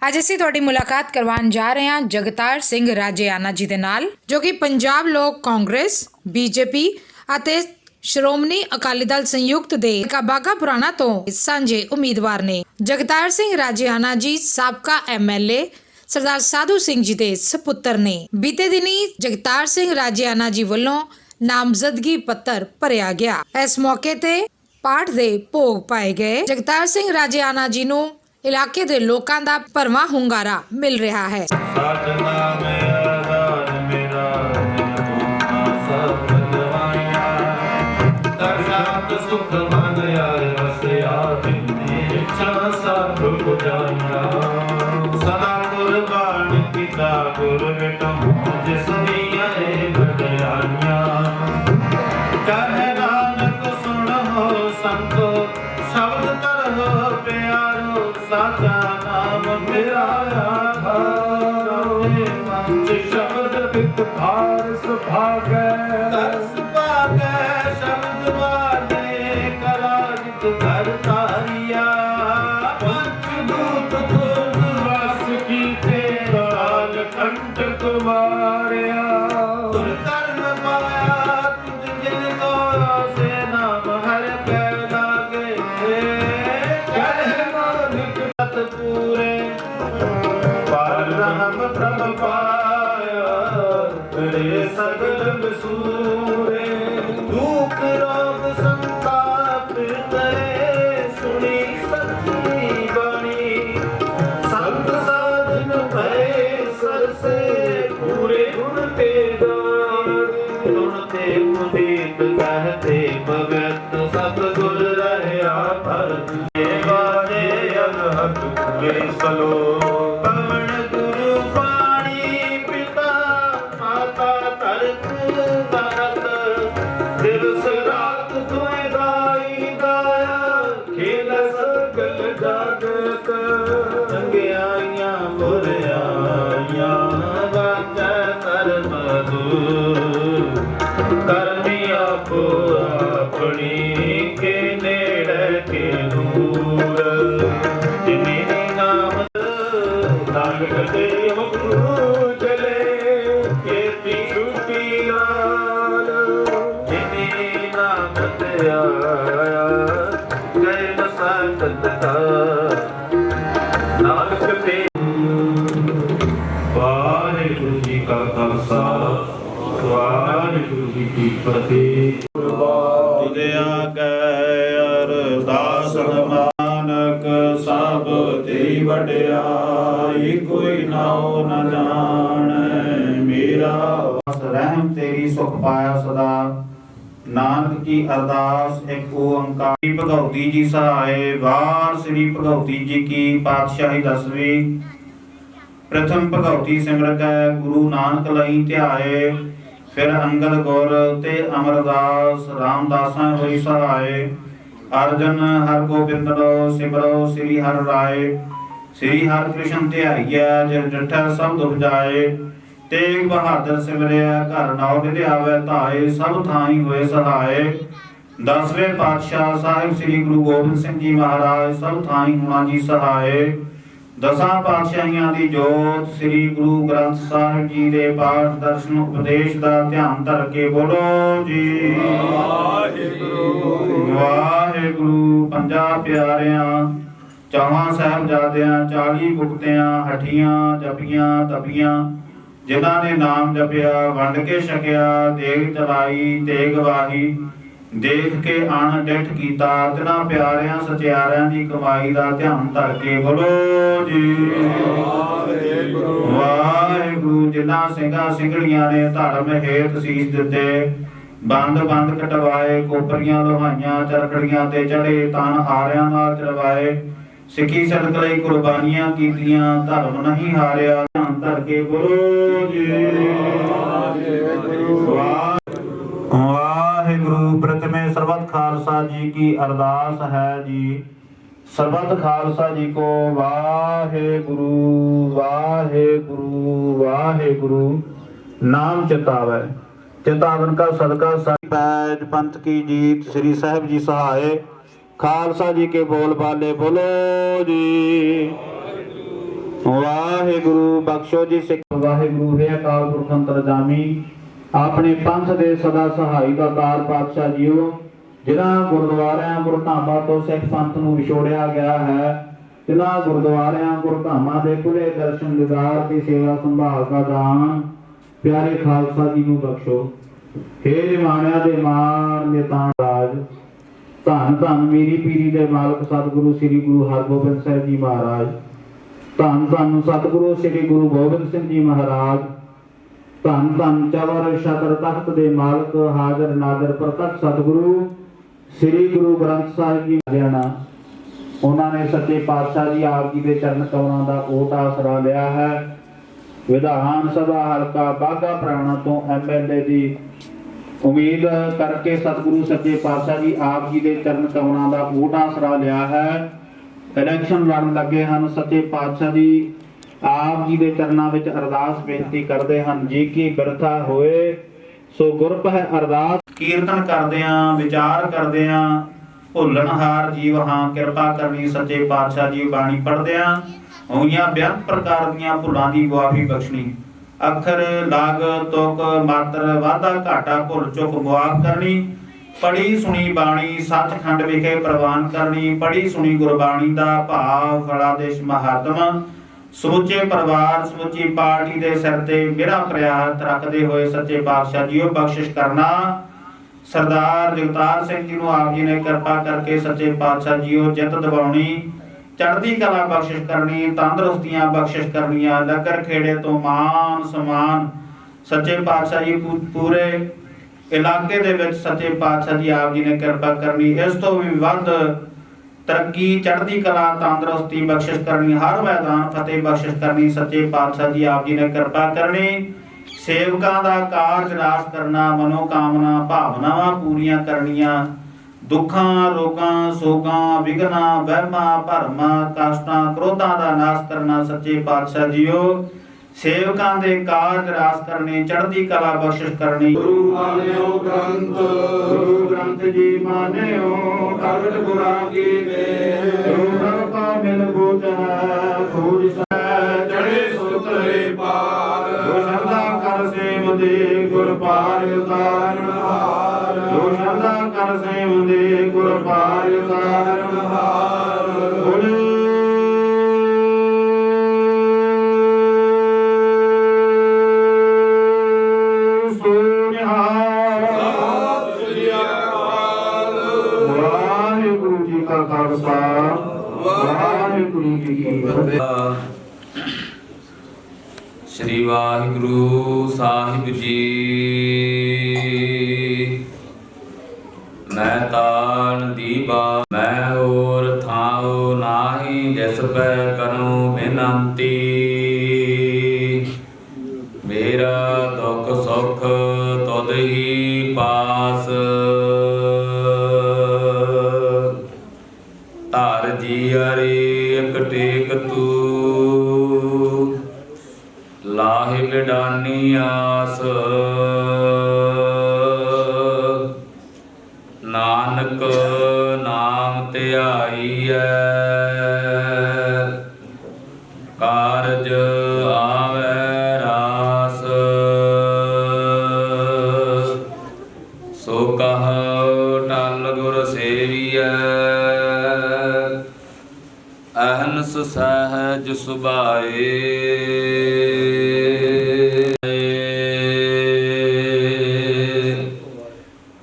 ਅੱਜ ਅਸੀਂ ਤੁਹਾਡੀ ਮੁਲਾਕਾਤ ਕਰਵਾਉਣ ਜਾ ਰਹੇ ਹਾਂ ਜਗਤਾਰ ਸਿੰਘ ਰਾਜੇਆਣਾ ਜੀ ਦੇ ਨਾਲ, ਜੋ ਕਿ ਪੰਜਾਬ ਲੋਕ ਕਾਂਗਰਸ, ਬੀਜੇਪੀ ਅਤੇ ਸ਼੍ਰੋਮਣੀ ਅਕਾਲੀ ਦਲ ਸੰਯੁਕਤ ਦੇ ਬਾਘਾ ਪੁਰਾਣਾ ਤੋਂ ਸਾਂਝੇ ਉਮੀਦਵਾਰ ਨੇ। ਜਗਤਾਰ ਸਿੰਘ ਰਾਜੇਆਣਾ ਜੀ ਸਾਬਕਾ ਐਮਐਲਏ ਸਰਦਾਰ ਸਾਧੂ ਸਿੰਘ ਜੀ ਦੇ ਸਪੁੱਤਰ ਨੇ। ਬੀਤੇ ਦਿਨੀ ਜਗਤਾਰ ਸਿੰਘ ਰਾਜੇਆਣਾ ਜੀ ਵੱਲੋਂ ਨਾਮਜ਼ਦਗੀ ਪੱਤਰ ਭਰਿਆ ਗਿਆ। ਇਸ ਮੌਕੇ ਤੇ ਪਾਠ ਦੇ ਭੋਗ ਪਾਏ ਗਏ। ਜਗਤਾਰ ਸਿੰਘ ਰਾਜੇਆਣਾ ਜੀ ਨੂੰ ਇਲਾਕੇ ਦੇ ਲੋਕਾਂ ਦਾ ਭਰਵਾਂ ਹੁੰਗਾਰਾ ਮਿਲ ਰਿਹਾ ਹੈ। साचा नाम मेरा शब्द बिक भारस भागै तरस भागै शब्द वाले कराजित घर तारिया पंचदूत खुद वास की तेराल कंठ कुमारिया तुर कर्म माया तुझ जिन को से नाम हर कै लागे पूरे पार ब्रह्म प्रभ पाया तेरे सगल बसूरे दुख रोग संताप करे सुनी सच्ची बाणी संत साधन भय सर से पूरे गुण ते गुण ते मुदीत कहते भगत सतगुर रहया पर सलो पवन गुरु पाणी पिता माता तरक तरत दिवस रात तुए गाई गाया खेल सकल जागत चंगियाइयां बुरियाइयां वाजै कर मधुर करनी आपो अपनी के नेड़े के दूर वाहिगुरु जी का खालसा वाहिगुरु जी की फतेह। उदया अरदास मानक सब तेरी वड्याई कोई नाओ न जाने मेरा रहम तेरी सुख पाया सदा नानक की अरदास एक ओंकार। भगवती जी सहाय वार श्री भगवती जी की पातशाही 10वीं प्रथम भगवती सिमरत गुरु नानक लई ध्याए फिर अंगद गुर ते अमरदास रामदासां होई सहाय। अर्जन हर गोबिंद लो सिमरो श्री हर राय श्री हर कृष्ण ध्याइया जिस डिठै सब दुख जाए। तेग बहादुर सिमरिया घर नौ विद्यावे धाए सब थाई होए सहाय। 10वें पातशाह साहिब श्री गुरु गोबिंद सिंह जी महाराज सब थाई होना जी सहाय। 10 पातशाहियां दी जोत श्री गुरु ग्रंथ साहिब जी दे पाठ दर्शन उपदेश दा ध्यान धर के बोलो जी वाहिगुरु वाहिगुरु। 50 प्यारियां 4 साहिबजादियां 40 मुक्तियां हठियां जपियां तपियां जिन्हां ने नाम जपिया वंड के छकिया देग चलाई तेग वाही देख के अण डिठ कीता तिन्हां प्यारियां सचियारियां दी कमाई दा ध्यान धर के बोलो जी वाहिगुरु वाहिगुरु। जिन्हां ਸਿੰਘਾਂ ਸਿੰਘੜੀਆਂ ने धर्म हेठ सीस दिते बंद बंद कटवाए कोपरियां लोहाइयां चरखड़ियां ते चढ़े तन हारियां नाल चढ़वाए सिखी सदक लई कुर्बानियां कीतियां धर्म नहीं हारिया ध्यान धर के बोलो जी वाहिगुरु। प्रथमे सरबत खालसा जी की अरदास है जी। सरबत खालसा जी को वाहिगुरु वाहिगुरु वाहिगुरु नाम चितावे। चितावन का सदका पैज पंथ की जीत श्री साहिब जी सहाय। खालसा जी के बोल बाले बोलो जी ਵਾਹਿਗੁਰੂ ਬਖਸ਼ੋ ਜੀ ਸਿੱਖ ਵਾਹਿਗੁਰੂ ਹੈ ਅਕਾਲ ਪੁਰਖ ਅੰਤਰਜਾਮੀ ਆਪਣੇ ਪੰਥ ਦੇ ਸਦਾ ਸਹਾਈ ਦਾ ਦਾਤਾਰ ਪਾਤਸ਼ਾਹ ਜੀਓ, ਜਿਨ੍ਹਾਂ ਗੁਰਦੁਆਰਿਆਂ ਗੁਰਧਾਮਾਂ ਤੋਂ ਸਿੱਖ ਪੰਥ ਨੂੰ ਵਿਛੋੜਿਆ ਗਿਆ ਹੈ, ਤਿਨਾਂ ਗੁਰਦੁਆਰਿਆਂ ਗੁਰਧਾਮਾਂ ਦੇ ਖੁੱਲੇ ਦਰਸ਼ਨ ਦੀਦਾਰ ਦੀ ਸੇਵਾ ਸੰਭਾਲ ਦਾ ਦਾਨ ਪਿਆਰੇ ਖਾਲਸਾ ਜੀ ਨੂੰ ਬਖਸ਼ੋ। ਹੇ ਜਮਾਨਿਆਂ ਦੇ ਮਾਣ ਨਿਤਾਨ ਰਾਜ, ਧੰਨ ਧੰਨ ਮੇਰੀ ਪੀਰੀ ਦੇ ਮਾਲਕ ਸਤਿਗੁਰੂ ਸ੍ਰੀ ਗੁਰੂ ਹਰਗੋਬਿੰਦ ਸਾਹਿਬ ਜੀ ਮਹਾਰਾਜ, ਧੰਨ ਧੰਨ ਸਤਿਗੁਰੂ ਸ੍ਰੀ ਗੁਰੂ ਗੋਬਿੰਦ ਸਿੰਘ ਜੀ ਮਹਾਰਾਜ, ਧੰਨ ਧੰਨ ਚਵਰ ਛਤਰ ਤਖਤ ਦੇ ਮਾਲਕ ਹਾਜ਼ਰ ਨਾਜ਼ਰ ਪ੍ਰਤੱਖ ਸਤਿਗੁਰੂ ਸ੍ਰੀ ਗੁਰੂ ਗ੍ਰੰਥ ਸਾਹਿਬ ਜੀ ਜਾਣਾ। ਉਹਨਾਂ ਨੇ ਸੱਚੇ ਪਾਤਸ਼ਾਹ ਜੀ ਆਪ ਜੀ ਦੇ ਚਰਨ ਕਮਲਾਂ ਦਾ ਓਟ ਆਸਰਾ ਲਿਆ ਹੈ। ਵਿਧਾਨ ਸਭਾ ਹਲਕਾ ਬਾਘਾ ਪੁਰਾਣਾ ਤੋਂ ਐਮਐਲਏ ਦੀ ਉਮੀਦ ਕਰਕੇ ਸਤਿਗੁਰੂ ਸੱਚੇ ਪਾਤਸ਼ਾਹ ਜੀ ਆਪ ਜੀ ਦੇ ਚਰਨ ਕਮਲਾਂ ਦਾ ਓਟ ਆਸਰਾ ਲਿਆ ਹੈ। ਇਲੈਕਸ਼ਨ ਲੜਨ ਲੱਗੇ ਹਨ। ਸੱਚੇ ਪਾਤਸ਼ਾਹ ਜੀ ਆਪ ਜੀ ਦੇ ਚਰਨਾਂ ਵਿੱਚ ਅਰਦਾਸ ਬੇਨਤੀ ਕਰਦੇ ਹਨ, ਜੀ ਕੀ ਬਿਰਥਾ ਹੋਏ ਸੋ ਗੁਰਪਹਿ ਅਰਦਾਸ। ਕੀਰਤਨ ਕਰਦੇ ਆਂ, ਵਿਚਾਰ ਕਰਦੇ ਆਂ, ਭੁੱਲਣਹਾਰ ਜੀਵ ਹਾਂ, ਕਿਰਪਾ ਕਰਨੀ ਸੱਚੇ ਪਾਤਸ਼ਾਹ ਜੀ। ਬਾਣੀ ਪੜ੍ਹਦੇ ਆਂ, ਹੋਈਆਂ ਬੇਅੰਤ ਪ੍ਰਕਾਰ ਦੀਆਂ ਭੁੱਲਾਂ ਦੀ ਮੁਆਫੀ ਬਖਸ਼ਣੀ। ਅੱਖਰ ਲਾਗ ਤੁਕ ਮਾਤਰ ਵਾਧਾ ਘਾਟਾ ਭੁੱਲ ਚੁੱਕ ਮੁਆਫ ਕਰਨੀ। ਪੜੀ ਸੁਣੀ ਬਾਣੀ ਸੱਚਖੰਡ ਵਿਖੇ ਪ੍ਰਵਾਨ ਕਰਨੀ। ਪੜੀ ਸੁਣੀ ਗੁਰਬਾਣੀ ਦਾ ਭਾਵ ਫਲਾਦੇਸ਼ ਮਹਾਤਮ ਸਮੁੱਚੇ ਪਰਿਵਾਰ ਸਮੁੱਚੀ ਪਾਰਟੀ ਦੇ ਸਿਰ ਤੇ ਮੇਰਾ ਪ੍ਰਿਆਤ ਰੱਖਦੇ ਹੋਏ ਸੱਚੇ ਪਾਤਸ਼ਾਹ ਜੀਓ ਬਖਸ਼ਿਸ਼ ਕਰਨਾ। ਸਰਦਾਰ ਜਗਤਾਰ ਸਿੰਘ ਜੀ ਨੂੰ ਆਪ ਜੀ ਨੇ ਕਿਰਪਾ ਕਰਕੇ ਸੱਚੇ ਪਾਤਸ਼ਾਹ ਜੀਓ ਜਿੱਤ ਦਿਵਾਉਣੀ, ਚੜ੍ਹਦੀ ਕਲਾ ਬਖਸ਼ਿਸ਼ ਕਰਨੀ, ਤੰਦਰੁਸਤੀਆਂ ਬਖਸ਼ਿਸ਼ ਕਰਨੀਆਂ। ਨਗਰ ਖੇੜੇ ਤੋਂ ਮਾਨ ਸਮਾਨ ਸੱਚੇ ਪਾਤਸ਼ਾਹ ਜੀ ਪੂਰੇ ਇਲਾਕੇ ਦੇ ਵਿੱਚ ਸੱਚੇ ਪਾਤਸ਼ਾਹ ਜੀ ਆਪ ਜੀ ਨੇ ਕਿਰਪਾ ਕਰਨੀ। ਇਸ ਤੋਂ ਵੀ ਵੱਧ ਤਰੱਕੀ ਚੜ੍ਹਦੀ ਕਲਾ ਤੰਦਰੁਸਤੀ ਬਖਸ਼ਿਸ਼ ਕਰਨੀ, ਹਰ ਮੈਦਾਨ ਫਤਿਹ ਬਖਸ਼ਿਸ਼ ਕਰਨੀ। ਸੱਚੇ ਪਾਤਸ਼ਾਹ ਜੀ ਆਪ ਜੀ ਨੇ ਕਿਰਪਾ ਕਰਨੀ। ਸੇਵਕਾਂ ਦਾ ਕਾਰਜ ਰਾਸ ਕਰਨਾ, ਮਨੋਕਾਮਨਾ ਭਾਵਨਾਵਾਂ ਪੂਰੀਆਂ ਕਰਨੀਆਂ। ਦੁੱਖਾਂ ਰੋਗਾਂ ਸੋਗਾਂ ਵਿਘਨਾਂ ਵਹਿਮਾਂ ਭਰਮਾਂ ਕਸ਼ਟਾਂ ਕ੍ਰੋਧਾਂ ਦਾ ਨਾਸ਼ ਕਰਨਾ। ਸੱਚੇ ਪਾਤਸ਼ਾਹ ਜੀਓ ਸੇਵਕਾਂ ਦੇ ਕਾਰਜ ਰਾਸ ਕਰਨੇ, ਚੜ੍ਹਦੀ ਕਲਾ ਬਖਸ਼ਿਸ਼ ਕਰਨੀ। ਗੁਰੂ ਮਾਨਿਓ ਗ੍ਰੰਥ, ਗੁਰੂ ਗ੍ਰੰਥ ਜੀ ਮਾਨਿਓ ਪ੍ਰਗਟ ਗੁਰਾਂ ਕੀ ਦੇ। ਗੁਰੂ ਕਾ ਮਿਲ ਬੂਝ ਹੈ ਸੂਝ ਚੜੇ ਸੁਤਰੇ ਪਾਰ। ਜੋ ਸ਼ਰਧਾ ਕਰ ਸੇਵ ਦੇ ਗੁਰ ਪਾਰ ਉਤਾਰਨ ਹਾਰ। ਜੋ ਸ਼ਰਧਾ ਕਰ ਸੇਵ ਦੇ ਗੁਰ ਪਾਰ ਉਤਾਰਨ ਹਾਰ। ਬੋਲੇ श्री वाहिगुरु साहिब जी। मैं तान दीबा मैं और थाओ नाही, जिस पै करूं बिनती। मेरा दुख सुख तुद ही पास। धर जी अरे एक टेक तू, लाहि बिडानी आस। नानक नाम ध्याईऐ, कारज आवै रास। सो कह टल गुर सेविऐ, अहनस सहज सुभाए।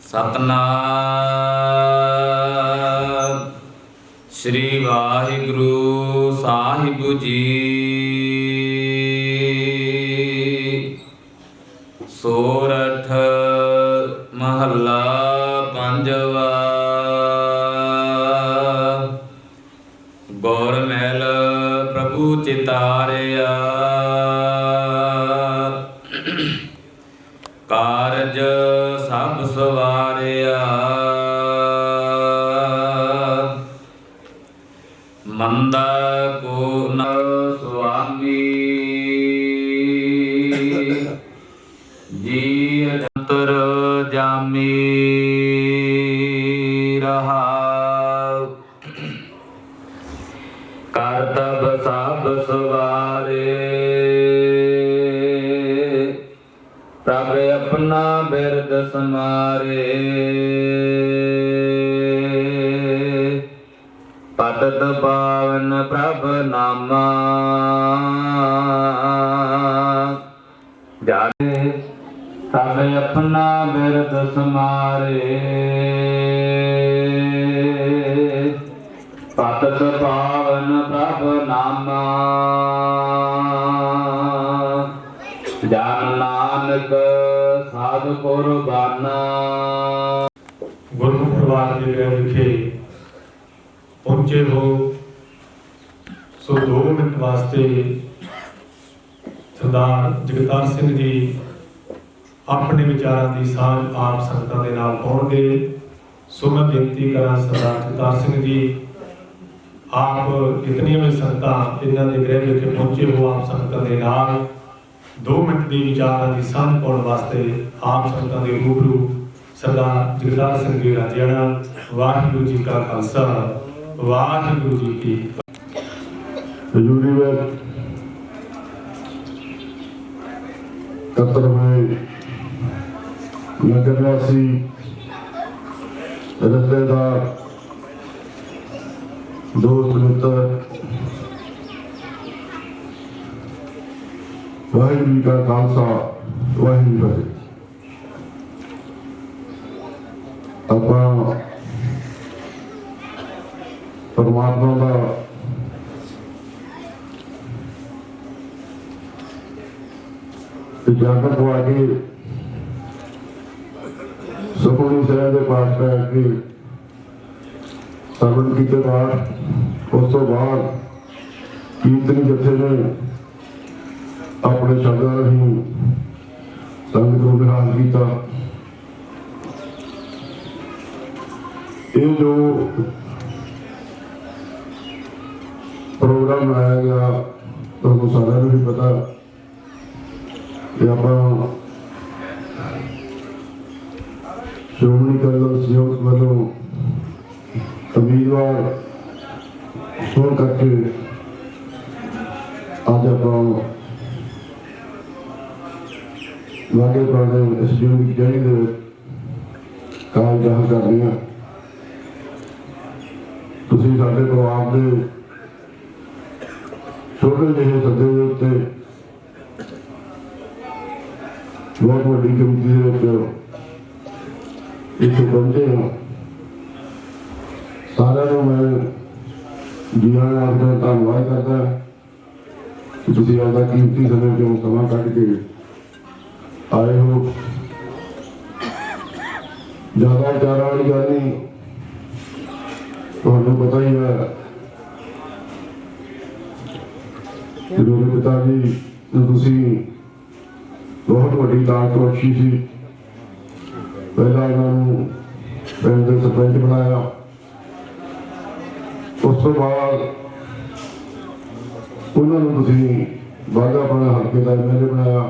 सतनाम श्री वाहिगुरु साहिब जी। सोरठ महला पंजवा। गौर महल प्रभु चितारिया, कारज सब सवारिया। मंदा को न स्वामी जी अंतर जामी रहा। करतब सब सवार प्रभ अपना बिरद समारे। पतत पावन प्रभ नामा जाने। प्रभ अपना बिरद समारे। पतत पावन प्रभ नामा जन नानक साध कुर्बाना। गुरमुख परिवार के गृह विखे पहुंचे हो सो 2 मिनट वास्ते सरदार जगतार सिंह जी अपने विचारों की साझ आप संगतां दे नाल पाउणगे। सो मैं बेनती करा सरदार जगतार सिंह जी आप इतनी भी संगतां इन्हां दे गृह विखे पहुंचे हो आप संगतां दे नाल 2 मिनट की विचारों की साझ पाउण वास्ते आप संगतां दे रूबरू सरदार जगतार सिंह जी राजेआना। वाहिगुरू जी का खालसा वाहिगुरू जी की हजूरी में कतर में नगरवासी रिश्तेदार दोस्त मित्र वाहिगुरू जी का खालसा वाहिगुरू जी अपना परमात्मा का इजाजत हो के सुखमनी साहब के पास बैठ के सरवण किए पाठ उस तो बाद कीर्तनी जत्थे ने अपने शब्दों राही संगत को निहाल किया। ये जो प्रोग्राम बनाया गया तो सारा भी पता कि आप श्रोमणी अकाली दल संयोग वालों उम्मीदवार होने करके आज आप वागे पुराने एसडीओ की जड़ी के काम जहाँ कर रही हैं। तुसीं साडे परिवार के छोटे ਜਿਹੇ सदे के उत्ते बहुत बड़ी गिनती के इतने पहुंचे हैं। सारे मैं जीवन आपका धन्यवाद करता कि तुसीं आपका कीमती समय चों समा कढ के आए हो। ज़्यादा विचार वाली गल नहीं, तुहानूं पता ही है मेरे पिताजी तुसीं बहुत वड्डी दात बख्शी सी। पहला इन्होंने पिंड दे सरपंच बनाया, उस तो बाद उन्होंने तुसीं बाघापुराना हल्के का MLA बनाया।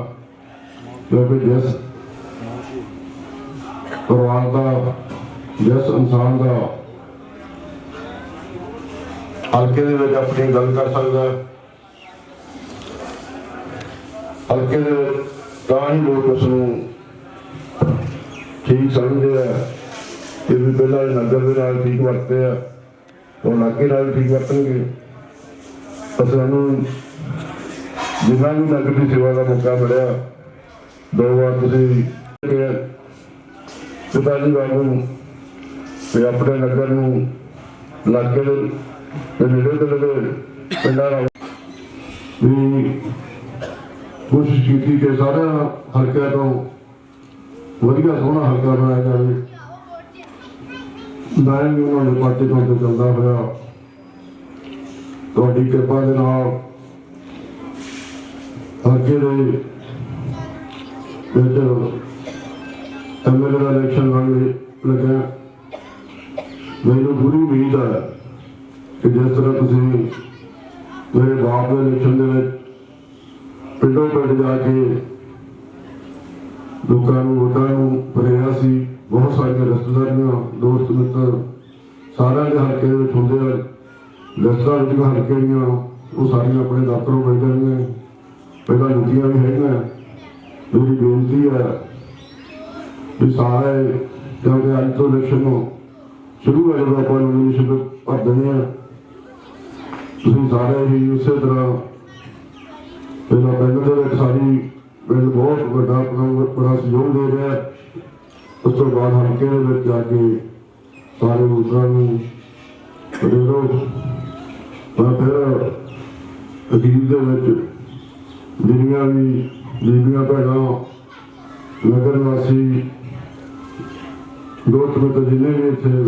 क्योंकि जिस परिवार का जिस इंसान का हल्के दे विच अपनी गल कर सकता है, हल्के तां ही लोग उसनूं ठीक समझते हैं कि भी पहला नगर के नाल ठीक वरते हैं तो इलाके नाल ठीक वरतणगे। सानूं जिन्ना भी नगर की सेवा का मौका मिलिया 2 बार तुसीं पिताजी वालों ते अपने नगर नूं इलाके दे नेड़े तੇੜੇ पिंडां नाल भी कोशिश की कि सारे हल्कों तो वधिया सोहना हल्का बनाया जाए। मैं भी उन्होंने पार्टी तो चलता हुआ तुहाडी कृपा दे नाल हल्के दे विच MLA का इलेक्शन लगे। मैनूं पूरी उम्मीद है कि जिस तरह तुसीं मेरे बाप के इलेक्शन दे विच पिंडों पिंड जाके लोगों वोटां भरिया सी, बहुत सारिया रिश्तेदारियां दोस्त मित्र सारे के हल्के होंगे। लिस्टां हल्के वो सारिया अपने दफ्तरों मिल जाएंगे। ਬੇਨਤੀਆਂ ਵੀ ਹੈਗੀਆਂ। मेरी बेनती है भी सारे, क्योंकि अज तो इलेक्शन शुरू है, जब आप नोमिनेशन भर देने सारे ही उस तरह पहला पिंड के सारी पिंड बहुत बड़ा बड़ा सहयोग दे रहा है। उस तो बाद हल्के जाके सारे वोटरों को मैं फिर अखीर जिन्नियां भी बीबियां भैन नगर निवासी दोस्त मित्र जिन्हें भी इतने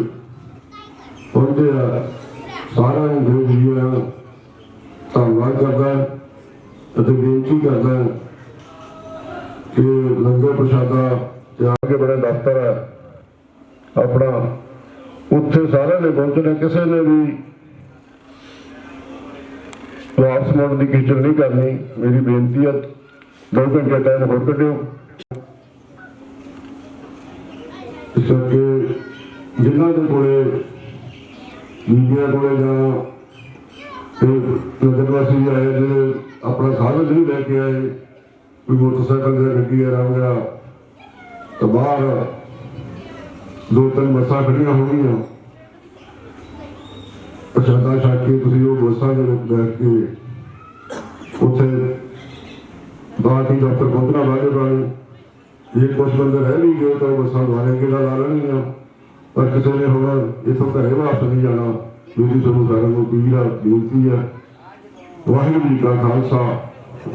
पहुंचे आ सारा जो जी धन्यवाद करता है। बेनती करता है कि लंगर प्रशादा के बड़े दफ्तर है अपना उत्थे सारे ने पहुंचना, किसी ने भी वापस मुड़न की खिचड़ नहीं करनी। मेरी बेनती है 2 घंटे टाइम होर कड्डियो, इस करके जिन्हों के कोले बीबियां कोले नगरवासी आए जो अपना साधन नहीं लैके आए, कोई मोटरसाइकिल या गड्डी आराम गया तो बाहर 2-3 बसा खड़िया होंगी, प्रशादा छक के तुम वो बसा के बैठ के उत्थे बाकी दफ्तर पहुंचना वाले वाले। ये कुछ बंदे रह भी गए तो बसा दोबारा गेड़ा ला लेंगे, पर किसी ने होना इतों घरे वापस नहीं जाना। मेरी तुम सारे को अपील है, बेनती है। वाहिगुरू जी का खालसा,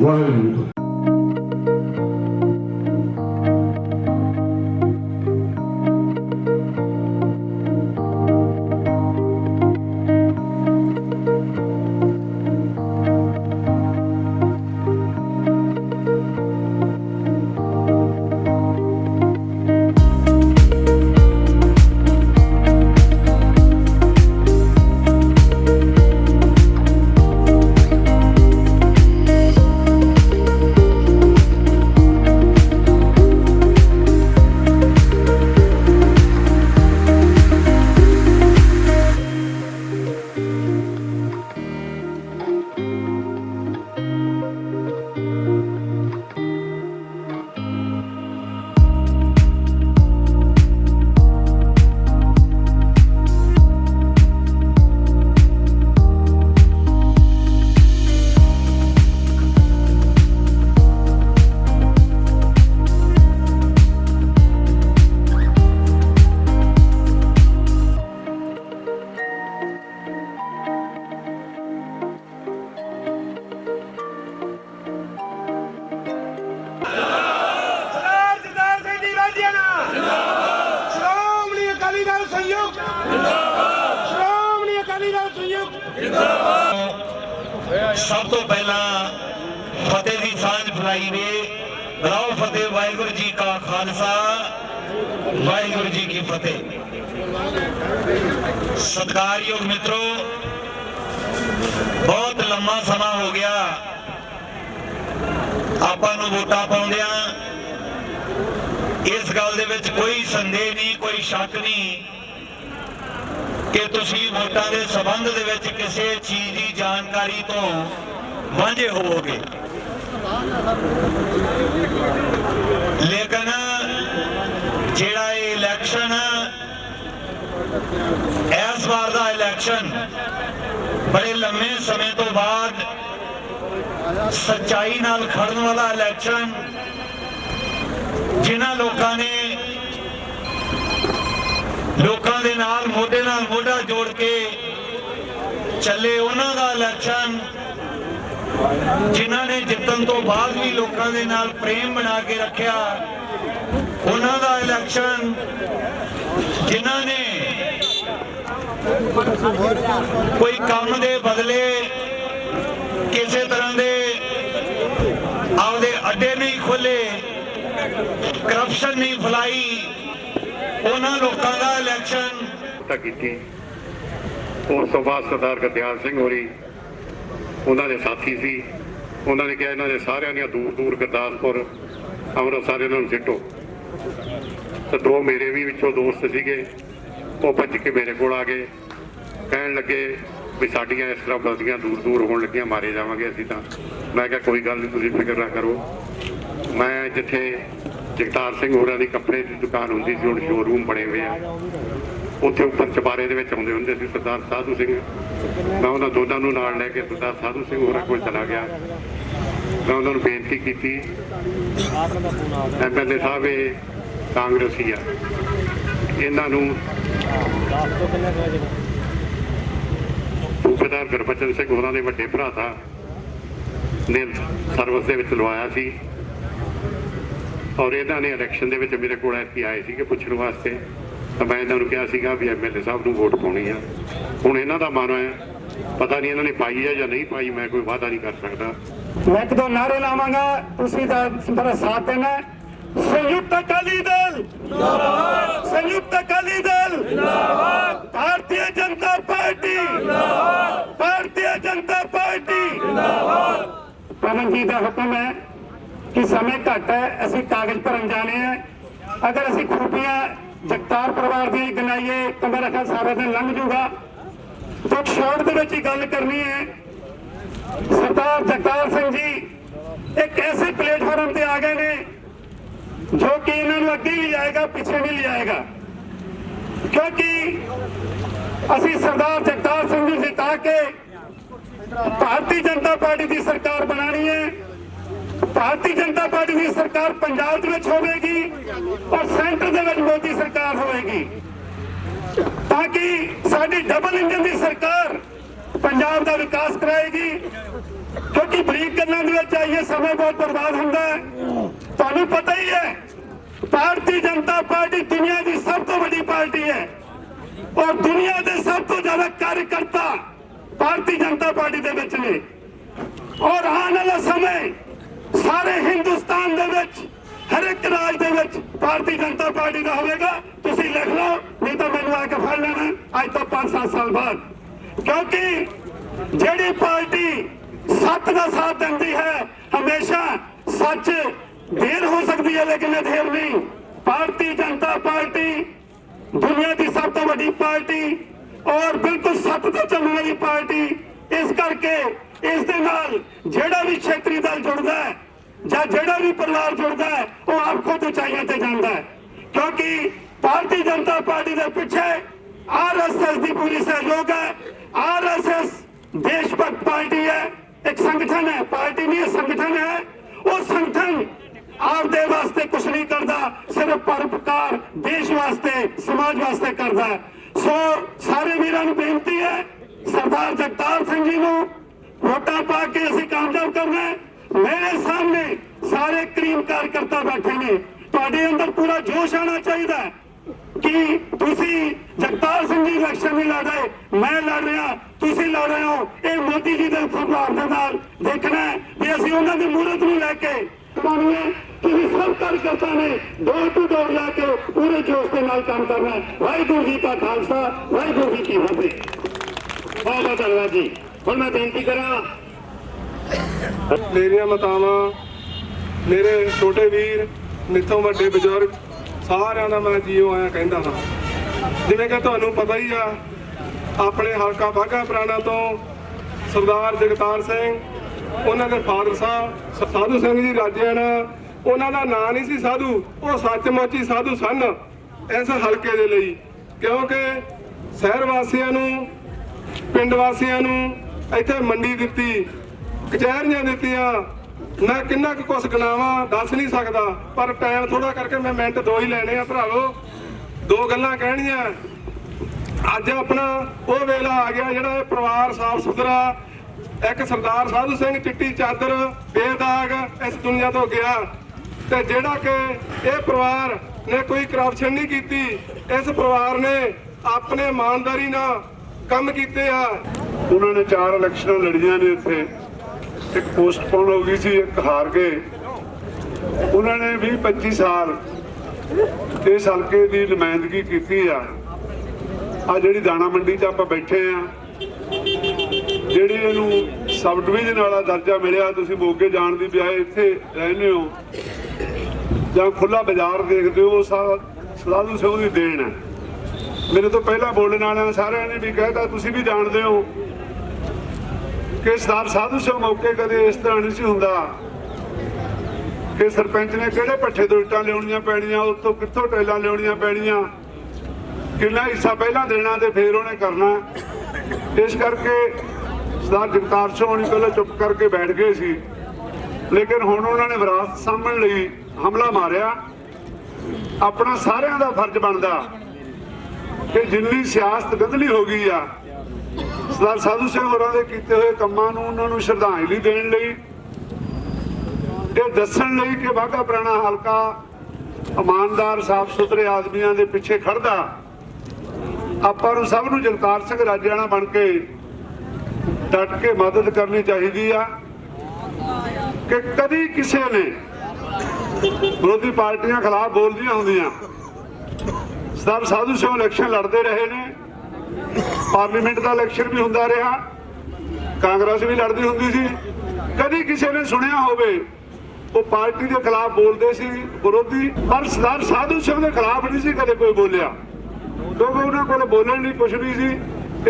वाहिगुरू जी की सब तो पहला फतेह की सांझ फैलाई वे। राव फतेह, वाहिगुरू जी का खालसा, वाहिगुरू जी की फतेह। सत्कारयोग मित्रों, बहुत लंबा समा हो गया आपां नूं वोटां पाउंदियां। इस गल दे विच कोई संदेह नहीं, कोई शक नहीं कि तुसीं वोटां दे संबंध दे विच किसी चीज़ की जानकारी तो वांझे होवोगे, लेकिन जिहड़ा इलैक्शन इस बार दा इलैक्शन बड़े लंबे समय तो बाद सच्चाई नाल खड़न वाला इलैक्शन, जिन्हां लोकां ने लोकां दे नाल मोढे नाल मोढा जोड़ के चले, उन्हां दा इलैक्शन, जिन्हां ने जितन तो बाद भी लोकां दे नाल प्रेम बना के रखिया, उन्हां दा इलैक्शन, जिन्हां ने कोई काम दे बदले किसी तरह दे आपदे अड्डे नहीं खोले, करप्शन नहीं फैलाई, उन्हां लोकां दा इलैक्शन की। उस तो बाद सरदार गद्याल सिंह होरी उन्होंने साथी सी, उन्होंने कहा इन्होंने सारे दूर दूर गुरदासपुर अमृतसर इन्होंने सिटो। तो 2 मेरे भी विचों दोस्त सीगे, वो भज के मेरे को आ गए, कहन लगे ਵੀ ਸਾਡੀਆਂ ਇਸ ਤਰ੍ਹਾਂ ਬਲਦੀਆਂ ਦੂਰ ਦੂਰ ਹੋਣ ਲੱਗੀਆਂ, ਮਾਰੇ ਜਾਵਾਂਗੇ ਅਸੀਂ ਤਾਂ। ਮੈਂ ਕਿਹਾ ਕੋਈ ਗੱਲ ਨਹੀਂ, ਤੁਸੀਂ ਫਿਕਰ ਨਾ ਕਰੋ। ਮੈਂ ਜਿੱਥੇ ਜਗਤਾਰ ਸਿੰਘ ਹੋਰਾਂ ਦੀ ਕੱਪੜੇ ਦੀ ਦੁਕਾਨ ਹੁੰਦੀ ਸੀ, ਹੁਣ ਸ਼ੋਰੂਮ ਬਣੇ ਹੋਏ ਆ, ਉੱਥੇ ਉੱਪਰ ਚੁਬਾਰੇ ਦੇ ਵਿੱਚ ਆਉਂਦੇ ਹੁੰਦੇ ਸੀ ਸਰਦਾਰ ਸਾਧੂ ਸਿੰਘ। ਮੈਂ ਉਹਨਾਂ ਦੋਨਾਂ ਨੂੰ ਨਾਲ ਲੈ ਕੇ ਸਰਦਾਰ ਸਾਧੂ ਸਿੰਘ ਹੋਰਾਂ ਕੋਲ ਚਲਾ ਗਿਆ। ਮੈਂ ਉਹਨਾਂ ਨੂੰ ਬੇਨਤੀ ਕੀਤੀ, MLA ਸਾਹਿਬ ਇਹ ਕਾਂਗਰਸੀ ਆ, ਇਹਨਾਂ ਨੂੰ ਸੂਬੇਦਾਰ ਗੁਰਬਚਨ ਸਿੰਘ ਹੋਰਾਂ ਦੇ ਵੱਡੇ ਭਰਾ ਦਾ ਨੇ ਸਰਵਿਸ ਦੇ ਵਿੱਚ ਲਵਾਇਆ ਸੀ, ਔਰ ਇਹਨਾਂ ਨੇ ਇਲੈਕਸ਼ਨ ਦੇ ਵਿੱਚ ਮੇਰੇ ਕੋਲ ਐਤਕੀ ਆਏ ਸੀਗੇ ਪੁੱਛਣ ਵਾਸਤੇ। ਤਾਂ ਮੈਂ ਇਹਨਾਂ ਨੂੰ ਕਿਹਾ ਸੀਗਾ ਵੀ MLA ਸਾਹਿਬ ਨੂੰ ਵੋਟ ਪਾਉਣੀ ਆ। ਹੁਣ ਇਹਨਾਂ ਦਾ ਮਨ ਹੈ, ਪਤਾ ਨਹੀਂ ਇਹਨਾਂ ਨੇ ਪਾਈ ਹੈ ਜਾਂ ਨਹੀਂ ਪਾਈ, ਮੈਂ ਕੋਈ ਵਾਅਦਾ ਨਹੀਂ ਕਰ ਸਕਦਾ। मैं एक दो नारे लावांगा, तुसी मेरा साथ देना। संयुक्त अकाली दल जिंदाबाद, संयुक्त अकाली दल जिंदाबाद, भारतीय जनता पार्टी जिंदाबाद, भारतीय जनता पार्टी जिंदाबाद। पवन जी का हुक्म है कि समय घट है, असी कागज भरन जाने हैं। अगर असी खूबियां जगतार परिवार दी गिनाइए तो मेरा ख्याल सारा दिन लंघ जूगा। तो शॉर्ट दे विच गल करनी है। सरदार जगतार सिंह जी एक ऐसे प्लेटफॉर्म पे आ गए ने जो कि इन्होंने अगे ले जाएगा, पीछे नहीं ले जाएगा, क्योंकि असी सरदार जगतार सिंह जी जिता के भारतीय जनता पार्टी की सरकार बनानी है। भारतीय जनता पार्टी की सरकार पंजाब दे विच होवेगी और सेंटर दे विच मोदी सरकार होवेगी, ताकि साडी डबल इंजन की सरकार पंजाब का विकास कराएगी। क्योंकि बरीक गल्लां दे विच आइए समय बहुत बर्बाद होंदा है। तुहानूं पता ही है भारतीय जनता पार्टी दुनिया की सब तो बड़ी पार्टी है और दुनिया के सब तो ज्यादा कार्यकर्ता भारतीय जनता पार्टी दे विच ने। और आने वाला समय सारे हिंदुस्तान दे विच हर एक राज दे विच भारतीय जनता पार्टी का होगा। तुसीं लिख लो, नहीं तो मैनूं आके फड़ लेना अज तो 5-7 साल बाद। क्योंकि जेड़ी पार्टी सच का साथ देती है, हमेशा सच देर हो सकती है लेकिन देर नहीं। भारतीय जनता पार्टी दुनिया की सब तो बड़ी पार्टी और बिल्कुल सच तो चलने वाली पार्टी। इस करके इस दे नाल जेड़ा भी क्षेत्रीय दल जुड़ता है या जेड़ा भी परिवार जुड़ता है वो आप खुद ऊंचाइयों ते जाता है। क्योंकि भारतीय जनता पार्टी के पीछे RSS की पूरी सहयोग है। RSS देशभक्त पार्टी है, एक संगठन है, पार्टी नहीं है, संगठन है। वो संगठन आपदे वास्ते कुछ नहीं करता, सिर्फ परोपकार देश वास्ते समाज वास्ते करता है। सो सारे वीरां नूं बेनती है, सरदार जगतार सिंह जी नूं वोटां पा के असीं कामयाब करना है। मेरे सामने सारे करीम कार्यकर्ता बैठे ने, तुहाडे अंदर पूरा जोश आना चाहिए कि तुसी जगतार सिंह जी इलेक्शन नहीं लड़ रहे, मैं लड़ रहा, तुसी लड़ रहे हो। ये मोदी जी के प्रभाव के नाल देखना है भी असीं उन्हां दी मूरत नूं लैके बनानी है। तुसीं सब कार्यकर्ता ने डोर टू डोर लैके पूरे जोश के नाल काम करना है। वाहिगुरू जी का खालसा, वाहिगुरू जी की फतेह। बहुत बहुत धन्यवाद जी। हुण मैं बेनती करा, ਮੇਰੀਆਂ ਮਾਤਾਵਾਂ, ਮੇਰੇ ਛੋਟੇ ਵੀਰ, ਨਿੱਥੋਂ ਵੱਡੇ ਬਜ਼ੁਰਗ ਸਾਰਿਆਂ ਦਾ ਮੈਂ ਜੀਓ ਆਇਆ ਕਹਿੰਦਾ ਹਾਂ। ਜਿਵੇਂ ਕਿ ਤੁਹਾਨੂੰ ਪਤਾ ਹੀ ਆ, ਆਪਣੇ ਹਲਕਾ ਬਾਘਾ ਪੁਰਾਣਾ ਤੋਂ ਸਰਦਾਰ ਜਗਤਾਰ ਸਿੰਘ, ਉਹਨਾਂ ਦੇ ਫਾਦਰ ਸਾਹਿਬ ਸਾਧੂ ਸਿੰਘ ਜੀ ਰਾਜੇਆਣਾ, ਉਹਨਾਂ ਦਾ ਨਾਂ ਨਹੀਂ ਸੀ ਸਾਧੂ, ਉਹ ਸੱਚਮੁੱਚ ਹੀ ਸਾਧੂ ਸਨ ਇਸ ਹਲਕੇ ਦੇ ਲਈ। ਕਿਉਂਕਿ ਸ਼ਹਿਰ ਵਾਸੀਆਂ ਨੂੰ, ਪਿੰਡ ਵਾਸੀਆਂ ਨੂੰ ਇੱਥੇ ਮੰਡੀ ਦਿੱਤੀ, ਕਚਹਿਰੀਆਂ ਦਿੱਤੀਆਂ। ਮੈਂ ਕਿੰਨਾ ਕੁ ਕੁਛ ਗਿਣਾਵਾਂ ਦੱਸ ਨਹੀਂ ਸਕਦਾ, ਪਰ ਟਾਈਮ ਥੋੜਾ ਕਰਕੇ ਮੈਂ ਮਿੰਟ 2 ਹੀ ਲੈਣੇ ਆ ਭਰਾਵੋ। 2 ਗੱਲਾਂ ਕਹਿਣੀਆਂ। ਅੱਜ ਆਪਣਾ ਉਹ ਵੇਲਾ ਆ ਗਿਆ ਜਿਹੜਾ ਇਹ ਪਰਿਵਾਰ ਸਾਫ ਸੁਥਰਾ, ਇੱਕ ਸਰਦਾਰ ਸਾਧੂ ਸਿੰਘ ਚਿੱਟੀ ਚਾਦਰ ਬੇਦਾਗ ਇਸ ਦੁਨੀਆ ਤੋਂ ਗਿਆ, ਤੇ ਜਿਹੜਾ ਕਿ ਇਹ ਪਰਿਵਾਰ ਨੇ ਕੋਈ ਕਰਪਸ਼ਨ ਨਹੀਂ ਕੀਤੀ। ਇਸ ਪਰਿਵਾਰ ਨੇ ਆਪਣੇ ਇਮਾਨਦਾਰੀ ਨਾਲ ਕੰਮ ਕੀਤੇ ਆ। ਉਹਨਾਂ ਨੇ 4 ਇਲੈਕਸ਼ਨਾਂ ਲੜੀਆਂ ਨੇ ਇੱਥੇ, ਇੱਕ ਪੋਸਟਪੋਨ ਹੋ ਗਈ ਸੀ, ਇੱਕ ਹਾਰ ਗਏ। ਉਹਨਾਂ ਨੇ 20-25 ਸਾਲ ਇਸ ਹਲਕੇ ਦੀ ਨੁਮਾਇੰਦਗੀ ਕੀਤੀ ਆ। ਆ ਜਿਹੜੀ ਦਾਣਾ ਮੰਡੀ 'ਚ ਆਪਾਂ ਬੈਠੇ ਆ, ਜਿਹੜੀ ਇਹਨੂੰ ਸਬ ਡਿਵੀਜ਼ਨ ਵਾਲਾ ਦਰਜਾ ਮਿਲਿਆ, ਤੁਸੀਂ ਮੋਗੇ ਜਾਣ ਦੀ ਬਜਾਏ ਇੱਥੇ ਰਹਿੰਦੇ ਹੋ ਜਾਂ ਖੁੱਲਾ ਬਾਜ਼ਾਰ ਦੇਖਦੇ ਹੋ, ਸਾਧੂ ਸਿੰਘ ਦੀ ਦੇਣ ਹੈ। ਮੇਰੇ ਤੋਂ ਪਹਿਲਾਂ ਬੋਲਣ ਵਾਲਿਆਂ ਸਾਰਿਆਂ ਨੇ ਵੀ ਕਹਿਤਾ, ਤੁਸੀਂ ਵੀ ਜਾਣਦੇ ਹੋ ਕਿ ਸਰਦਾਰ ਸਾਧੂ ਸਿੰਘ ਮੌਕੇ ਕਦੇ ਇਸ ਤਰ੍ਹਾਂ ਨਹੀਂ ਸੀ ਹੁੰਦਾ ਕਿ ਸਰਪੰਚ ਨੇ ਕਿਹੜੇ ਪੱਠੇ ਤੋਂ ਇੱਟਾਂ ਲਿਆਉਣੀਆਂ ਪੈਣੀਆਂ, ਉੱਥੋਂ ਕਿੱਥੋਂ ਟੈਲਾਂ ਲਿਆਉਣੀਆਂ ਪੈਣੀਆਂ, ਕਿੰਨਾ ਹਿੱਸਾ ਪਹਿਲਾਂ ਦੇਣਾ ਤੇ ਫਿਰ ਉਹਨੇ ਕਰਨਾ। ਇਸ ਕਰਕੇ ਸਰਦਾਰ ਜਗਤਾਰ ਸਿੰਘ ਹੋਣੀ ਪਹਿਲਾਂ ਚੁੱਪ ਕਰਕੇ ਬੈਠ ਗਏ ਸੀ, ਲੇਕਿਨ ਹੁਣ ਉਹਨਾਂ ਨੇ ਵਿਰਾਸਤ ਸਾਂਭਣ ਲਈ ਹਮਲਾ ਮਾਰਿਆ। ਆਪਣਾ ਸਾਰਿਆਂ ਦਾ ਫਰਜ਼ ਬਣਦਾ ਕਿ ਜਿੰਨੀ ਸਿਆਸਤ ਗੰਧਲੀ ਹੋ ਗਈ ਆ, ਸਰਦਾਰ ਸਾਧੂ ਸਿੰਘ ਹੋਰਾਂ ਦੇ ਕੀਤੇ ਹੋਏ ਕੰਮਾਂ ਨੂੰ ਉਹਨਾਂ ਨੂੰ ਸ਼ਰਧਾਂਜਲੀ ਦੇਣ ਲਈ, ਇਹ ਦੱਸਣ ਲਈ ਕਿ ਬਾਘਾ ਪੁਰਾਣਾ ਹਲਕਾ ਇਮਾਨਦਾਰ ਸਾਫ਼ ਸੁਥਰੇ ਆਦਮੀਆਂ ਦੇ ਪਿੱਛੇ ਖੜਦਾ। ਆਪਾਂ ਨੂੰ ਸਭ ਨੂੰ ਜਗਤਾਰ ਸਿੰਘ ਰਾਜੇਆਣਾ ਬਣ ਕੇ ਡਟ ਕੇ ਮਦਦ ਕਰਨੀ ਚਾਹੀਦੀ ਆ ਕਿ ਕਦੀ ਕਿਸੇ ਨੇ ਵਿਰੋਧੀ ਪਾਰਟੀਆਂ ਖਿਲਾਫ ਬੋਲਦੀਆਂ ਹੁੰਦੀਆਂ। ਸਰਦਾਰ ਸਾਧੂ ਸਿੰਘ ਇਲੈਕਸ਼ਨ ਲੜਦੇ ਰਹੇ ਨੇ, ਪਾਰਲੀਮੈਂਟ ਦਾ ਇਲੈਕਸ਼ਨ ਵੀ ਹੁੰਦਾ ਰਿਹਾ, ਕਾਂਗਰਸ ਵੀ ਲੜਦੀ ਹੁੰਦੀ ਸੀ। ਕਦੀ ਕਿਸੇ ਨੇ ਸੁਣਿਆ ਹੋਵੇ ਉਹ ਪਾਰਟੀ ਦੇ ਖਿਲਾਫ ਬੋਲਦੇ ਸੀ ਵਿਰੋਧੀ, ਪਰ ਸਰਦਾਰ ਸਾਧੂ ਸਿੰਘ ਦੇ ਖਿਲਾਫ ਨਹੀਂ ਸੀ ਕਦੇ ਕੋਈ ਬੋਲਿਆ, ਕਿਉਂਕਿ ਉਹਨਾਂ ਕੋਲ ਬੋਲਣ ਲਈ ਕੁਛ ਨਹੀਂ ਸੀ।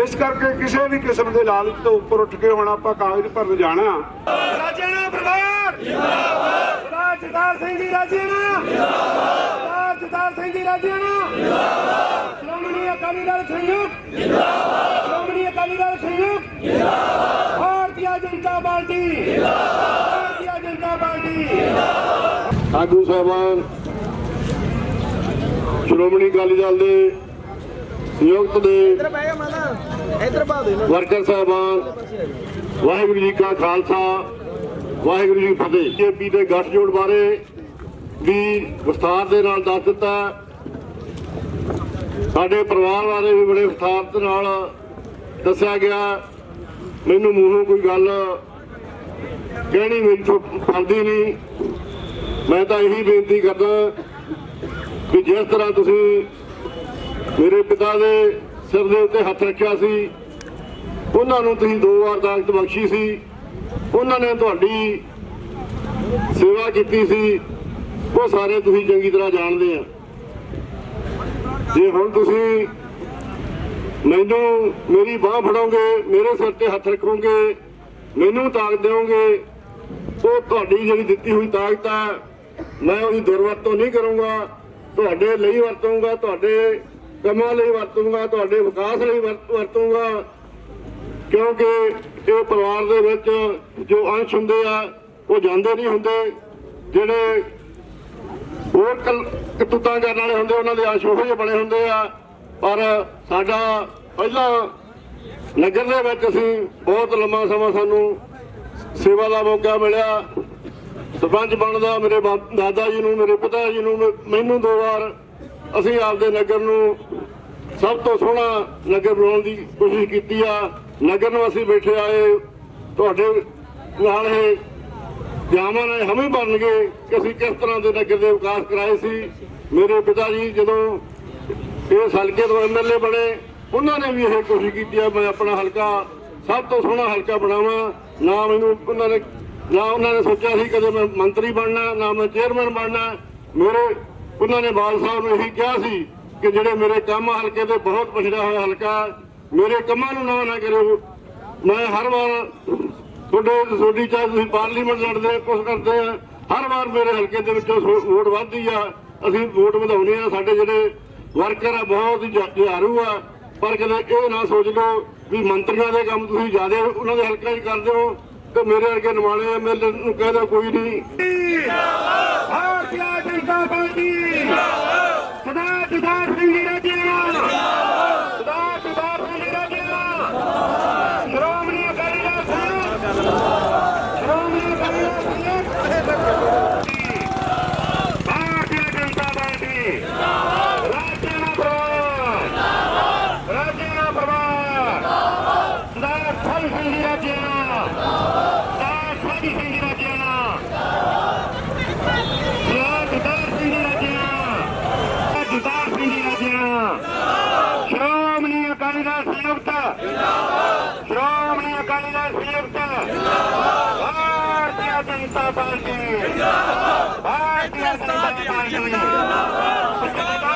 ਇਸ ਕਰਕੇ ਕਿਸੇ ਵੀ ਕਿਸਮ ਦੇ ਲਾਲਚ ਤੋਂ ਉੱਪਰ ਉੱਠ ਕੇ ਹੁਣ ਆਪਾਂ ਕਾਗਜ਼ ਭਰਨ ਜਾਣਾ। ਰਾਜੇਆਣਾ ਪਰਿਵਾਰ ਜਿੰਦਾਬਾਦ, ਸਰਦਾਰ ਜਗਤਾਰ ਸਿੰਘ ਜੀ ਰਾਜੇਆਣਾ ਜਿੰਦਾਬਾਦ, ਸਰਦਾਰ ਜਗਤਾਰ ਸਿੰਘ ਜੀ ਰਾਜੇਆਣਾ ਜਿੰਦਾਬਾਦ, ਸ਼੍ਰੋਮਣੀ ਅਕਾਲੀ ਦਲ ਸੰਯੁਕਤ ਜਿੰਦਾਬਾਦ, ਸ਼੍ਰੋਮਣੀ ਅਕਾਲੀ ਦਲ ਸੰਯੁਕਤ ਜਿੰਦਾਬਾਦ, ਭਾਰਤੀ ਜਨਤਾ ਪਾਰਟੀ ਜਿੰਦਾਬਾਦ, ਭਾਰਤੀ ਜਨਤਾ ਪਾਰਟੀ ਜਿੰਦਾਬਾਦ। ਆਗੂ ਸਾਹਿਬਾਨ, ਸ਼੍ਰੋਮਣੀ ਅਕਾਲੀ ਦਲ ਦੇ ਸੰਯੁਕਤ ਦੇ ਵਰਕਰ ਸਾਹਿਬਾਨ, ਵਾਹਿਗੁਰੂ ਜੀ ਕਾ ਖਾਲਸਾ, ਵਾਹਿਗੁਰੂ ਜੀ ਕੀ ਫਤਿਹ। ਬੀਜੇਪੀ ਦੇ ਗੱਠਜੋੜ ਬਾਰੇ ਵੀ ਵਿਸਥਾਰ ਦੇ ਨਾਲ ਦੱਸ ਦਿੱਤਾ, ਸਾਡੇ ਪਰਿਵਾਰ ਬਾਰੇ ਵੀ ਬੜੇ ਵਿਸਥਾਰ ਦੇ ਨਾਲ ਦੱਸਿਆ ਗਿਆ। ਮੈਨੂੰ ਮੂੰਹੋਂ ਕੋਈ ਗੱਲ ਕਹਿਣੀ ਮੇਰੀ ਤੋਂ ਫਲਦੀ ਨਹੀਂ। ਮੈਂ ਤਾਂ ਇਹੀ ਬੇਨਤੀ ਕਰਦਾ ਕਿ ਜਿਸ ਤਰ੍ਹਾਂ ਤੁਸੀਂ ਮੇਰੇ ਪਿਤਾ ਦੇ ਸਿਰ ਦੇ ਉੱਤੇ ਹੱਥ ਰੱਖਿਆ ਸੀ, ਉਹਨਾਂ ਨੂੰ ਤੁਸੀਂ 2 ਵਾਰ ਦਾਗਤ ਬਖਸ਼ੀ ਸੀ, ਉਹਨਾਂ ਨੇ ਤੁਹਾਡੀ ਸੇਵਾ ਕੀਤੀ ਸੀ, ਉਹ ਸਾਰੇ ਤੁਸੀਂ ਚੰਗੀ ਤਰ੍ਹਾਂ ਜਾਣਦੇ ਆ। ਜੇ ਹੁਣ ਤੁਸੀਂ ਮੈਨੂੰ ਮੇਰੀ ਬਾਹ ਫੜੋਗੇ, ਮੇਰੇ ਸਿਰ ਤੇ ਹੱਥ ਰੱਖੋਗੇ, ਮੈਨੂੰ ਤਾਕਤ ਦਿਓਗੇ, ਉਹ ਤੁਹਾਡੀ ਜਿਹੜੀ ਦਿੱਤੀ ਹੋਈ ਤਾਕਤ ਹੈ ਮੈਂ ਉਹਦੀ ਦੁਰਵਰਤੋਂ ਨਹੀਂ ਕਰੂੰਗਾ, ਤੁਹਾਡੇ ਲਈ ਵਰਤੂੰਗਾ, ਤੁਹਾਡੇ ਕੰਮਾਂ ਲਈ ਵਰਤੂੰਗਾ, ਤੁਹਾਡੇ ਵਿਕਾਸ ਲਈ ਵਰਤੂੰਗਾ। ਕਿਉਂਕਿ ਇਹ ਪਰਿਵਾਰ ਦੇ ਵਿੱਚ ਜੋ ਅੰਸ਼ ਹੁੰਦੇ ਆ ਉਹ ਜਾਂਦੇ ਨਹੀਂ ਹੁੰਦੇ, ਜਿਹੜੇ ਹੋਰ ਕਰਤੂਤਾਂ ਕਰਨ ਵਾਲੇ ਹੁੰਦੇ ਉਹਨਾਂ ਦੇ ਅੰਸ਼ ਉਹੋ ਜਿਹੇ ਬਣੇ ਹੁੰਦੇ ਆ। ਪਰ ਸਾਡਾ ਪਹਿਲਾਂ ਨਗਰ ਦੇ ਵਿੱਚ ਅਸੀਂ ਬਹੁਤ ਲੰਮਾ ਸਮਾਂ ਸਾਨੂੰ ਸੇਵਾ ਦਾ ਮੌਕਾ ਮਿਲਿਆ। ਸਰਪੰਚ ਬਣਨ ਦਾ ਮੇਰੇ ਦਾਦਾ ਜੀ ਨੂੰ, ਮੇਰੇ ਪਿਤਾ ਜੀ ਨੂੰ, ਮੈਨੂੰ 2 ਵਾਰ ਅਸੀਂ ਆਪਦੇ ਨਗਰ ਨੂੰ ਸਭ ਤੋਂ ਸੋਹਣਾ ਨਗਰ ਬਣਾਉਣ ਦੀ ਕੋਸ਼ਿਸ਼ ਕੀਤੀ ਆ। ਨਗਰ ਨੂੰ ਅਸੀਂ ਬੈਠੇ ਆਏ, ਤੁਹਾਡੇ ਨਾਲ ਇਹ ਜਾਵਾਂ ਨੇ ਹਮੇ ਬਣਨਗੇ ਕਿ ਅਸੀਂ ਕਿਸ ਤਰ੍ਹਾਂ ਦੇ ਨਗਰ ਦੇ ਵਿਕਾਸ ਕਰਾਏ ਸੀ। ਮੇਰੇ ਪਿਤਾ ਜੀ ਜਦੋਂ ਇਸ ਹਲਕੇ ਤੋਂ MLA ਬਣੇ, ਉਹਨਾਂ ਨੇ ਵੀ ਇਹ ਕੋਸ਼ਿਸ਼ ਕੀਤੀ ਆ ਮੈਂ ਆਪਣਾ ਹਲਕਾ ਸਭ ਤੋਂ ਸੋਹਣਾ ਹਲਕਾ ਬਣਾਵਾਂ। ਨਾ ਮੈਨੂੰ ਉਹਨਾਂ ਨੇ ਸੋਚਿਆ ਸੀ ਕਦੇ ਮੈਂ ਮੰਤਰੀ ਬਣਨਾ, ਨਾ ਮੈਂ ਚੇਅਰਮੈਨ ਬਣਨਾ। ਉਹਨਾਂ ਨੇ ਬਾਲ ਸਾਹਿਬ ਨੂੰ ਇਹੀ ਕਿਹਾ ਸੀ ਕਿ ਜਿਹੜੇ ਮੇਰੇ ਕੰਮ ਹਲਕੇ ਤੇ ਬਹੁਤ ਪਛੜਿਆ ਹੋਇਆ ਹਲਕਾ, ਮੇਰੇ ਕੰਮਾਂ ਨੂੰ ਨਾ ਕਰਿਓ। ਮੈਂ ਹਰ ਵਾਰ ਤੁਹਾਡੀ ਚਾਹੇ ਤੁਸੀਂ ਪਾਰਲੀਮੈਂਟ ਲੜਦੇ ਕੁਛ ਕਰਦੇ ਆ, ਹਰ ਵਾਰ ਮੇਰੇ ਹਲਕੇ ਦੇ ਵਿੱਚੋਂ ਵੋਟ ਵੱਧਦੀ ਆ, ਅਸੀਂ ਵੋਟ ਵਧਾਉਣੇ ਆ। ਸਾਡੇ ਜਿਹੜੇ ਵਰਕਰ ਆ ਬਹੁਤ ਹੀ ਜੁਝਾਰੂ ਆ, ਪਰ ਕਦੇ ਇਹ ਨਾ ਸੋਚ ਲਓ ਵੀ ਮੰਤਰੀਆਂ ਦੇ ਕੰਮ ਤੁਸੀਂ ਜ਼ਿਆਦਾ ਉਹਨਾਂ ਦੇ ਹਲਕਿਆਂ 'ਚ ਕਰਦੇ ਹੋ ਤੇ ਮੇਰੇ ਵਰਗੇ ਨਿਮਾਣੇ MLA ਨੂੰ ਕਹਿੰਦਾ ਕੋਈ ਨਹੀਂ। ਭਾਰਤੀ ਜਨਤਾ ਪਾਰਟੀ ਸਰਦਾਰ ਜਗਤਾਰ ਸਿੰਘ ਜੀ ਰਾਜੇਆਣਾ, ਸਰਦਾਰ ਜਗਤਾਰ ਸਿੰਘ ਜੀ ਰਾਜੇਆਣਾ, ਸ਼੍ਰੋਮਣੀ ਅਕਾਲੀ ਦਲ ਸੰਯੁਕਤ, ਸ਼੍ਰੋਮਣੀ ਅਕਾਲੀ ਦਲ ਸੰਯੁਕਤ, ਭਾਰਤੀ ਜਨਤਾ ਪਾਰਟੀ ਰਾਜੇਆਣਾ ਪਰਿਵਾਰ, ਰਾਜੇਆਣਾ ਪਰਿਵਾਰ, ਸਰਦਾਰ ਸਾਧੂ ਸਿੰਘ ਜੀ ਰਾਜੇਆਣਾ, ਸਰਦਾਰ ਸਾਧੂ ਸਿੰਘ ਜੀ ਰਾਜੇਆਣਾ, ਜਗਤਾਰ ਸਿੰਘ ਜੀ ਰਾਜੇਆਣਾ, ਜਗਤਾਰ ਸਿੰਘ ਜੀ ਰਾਜੇਆਣਾ, ਸ਼੍ਰੋਮਣੀ ਅਕਾਲੀ ਦਲ ਸੰਯੁਕਤ ਜਿੰਦਾਬਾਦ, ਸ਼੍ਰੋਮਣੀ ਅਕਾਲੀ ਦਲ ਸੰਯੁਕਤ ਜਿੰਦਾਬਾਦ, ਭਾਰਤੀ ਜਨਤਾ ਪਾਰਟੀ ਜਿੰਦਾਬਾਦ, ਭਾਰਤੀ ਜਨਤਾ ਪਾਰਟੀ ਜਿੰਦਾਬਾਦ, ਜਿੰਦਾਬਾਦ।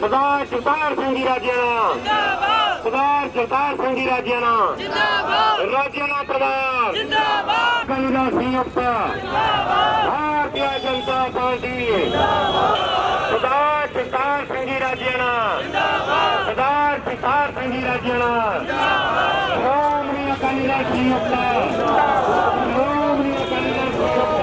सरदार जगतार सिंह जी राजियाना, सरदार जगतार सिंह जी राजियाना, राजियाना प्रधान कालीदास संयुक्त भारतीय जनता पार्टी, सरदार जगतार सिंह जी राजियाना, सरदार जगतार सिंह जी राजियाना, श्रोमणी अकाली दल संयुक्त, श्रोमणी अकाली दल संयुक्त,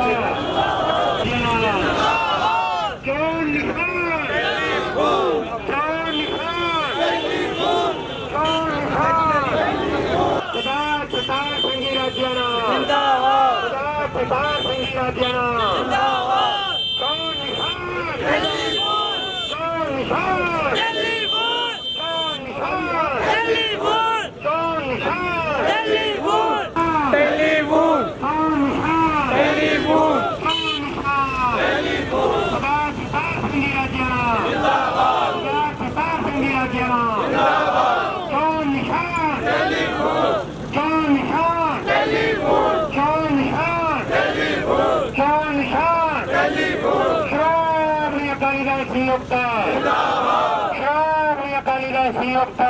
श्रोमणी अकाली दल संयुक्त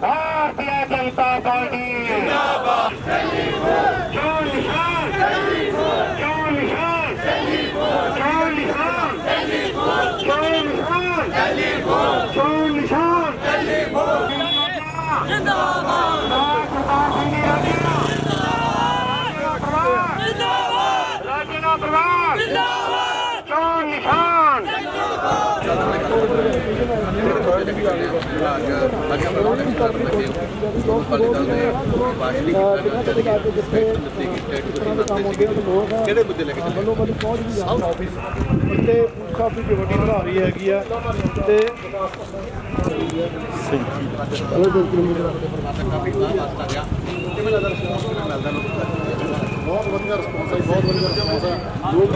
भारतीय जनता पार्टी, जो निशान, जो निशान, जो निशान, जो निशान, जो निशान, राजियाना प्रभार, जो निशान ਕਿਹੜੇ ਮੁੱਦੇ ਲੈ ਕੇ ਵੱਲੋਂ ਵੱਲੋਂ ਪਹੁੰਚ ਗਈ ਸਾਊਥ ਆਫਿਸ ਤੇ ਕਾਫੀ ਵੱਡੀ ਬਣਾ ਰਹੀ ਹੈਗੀ ਆ ਤੇ ਬਹੁਤ ਵਧੀਆ ਰਿਸਪੌਂਸ ਹੈ, ਬਹੁਤ ਵਧੀਆ ਰਿਸਪੌਂਸ ਹੈ। ਲੋਕ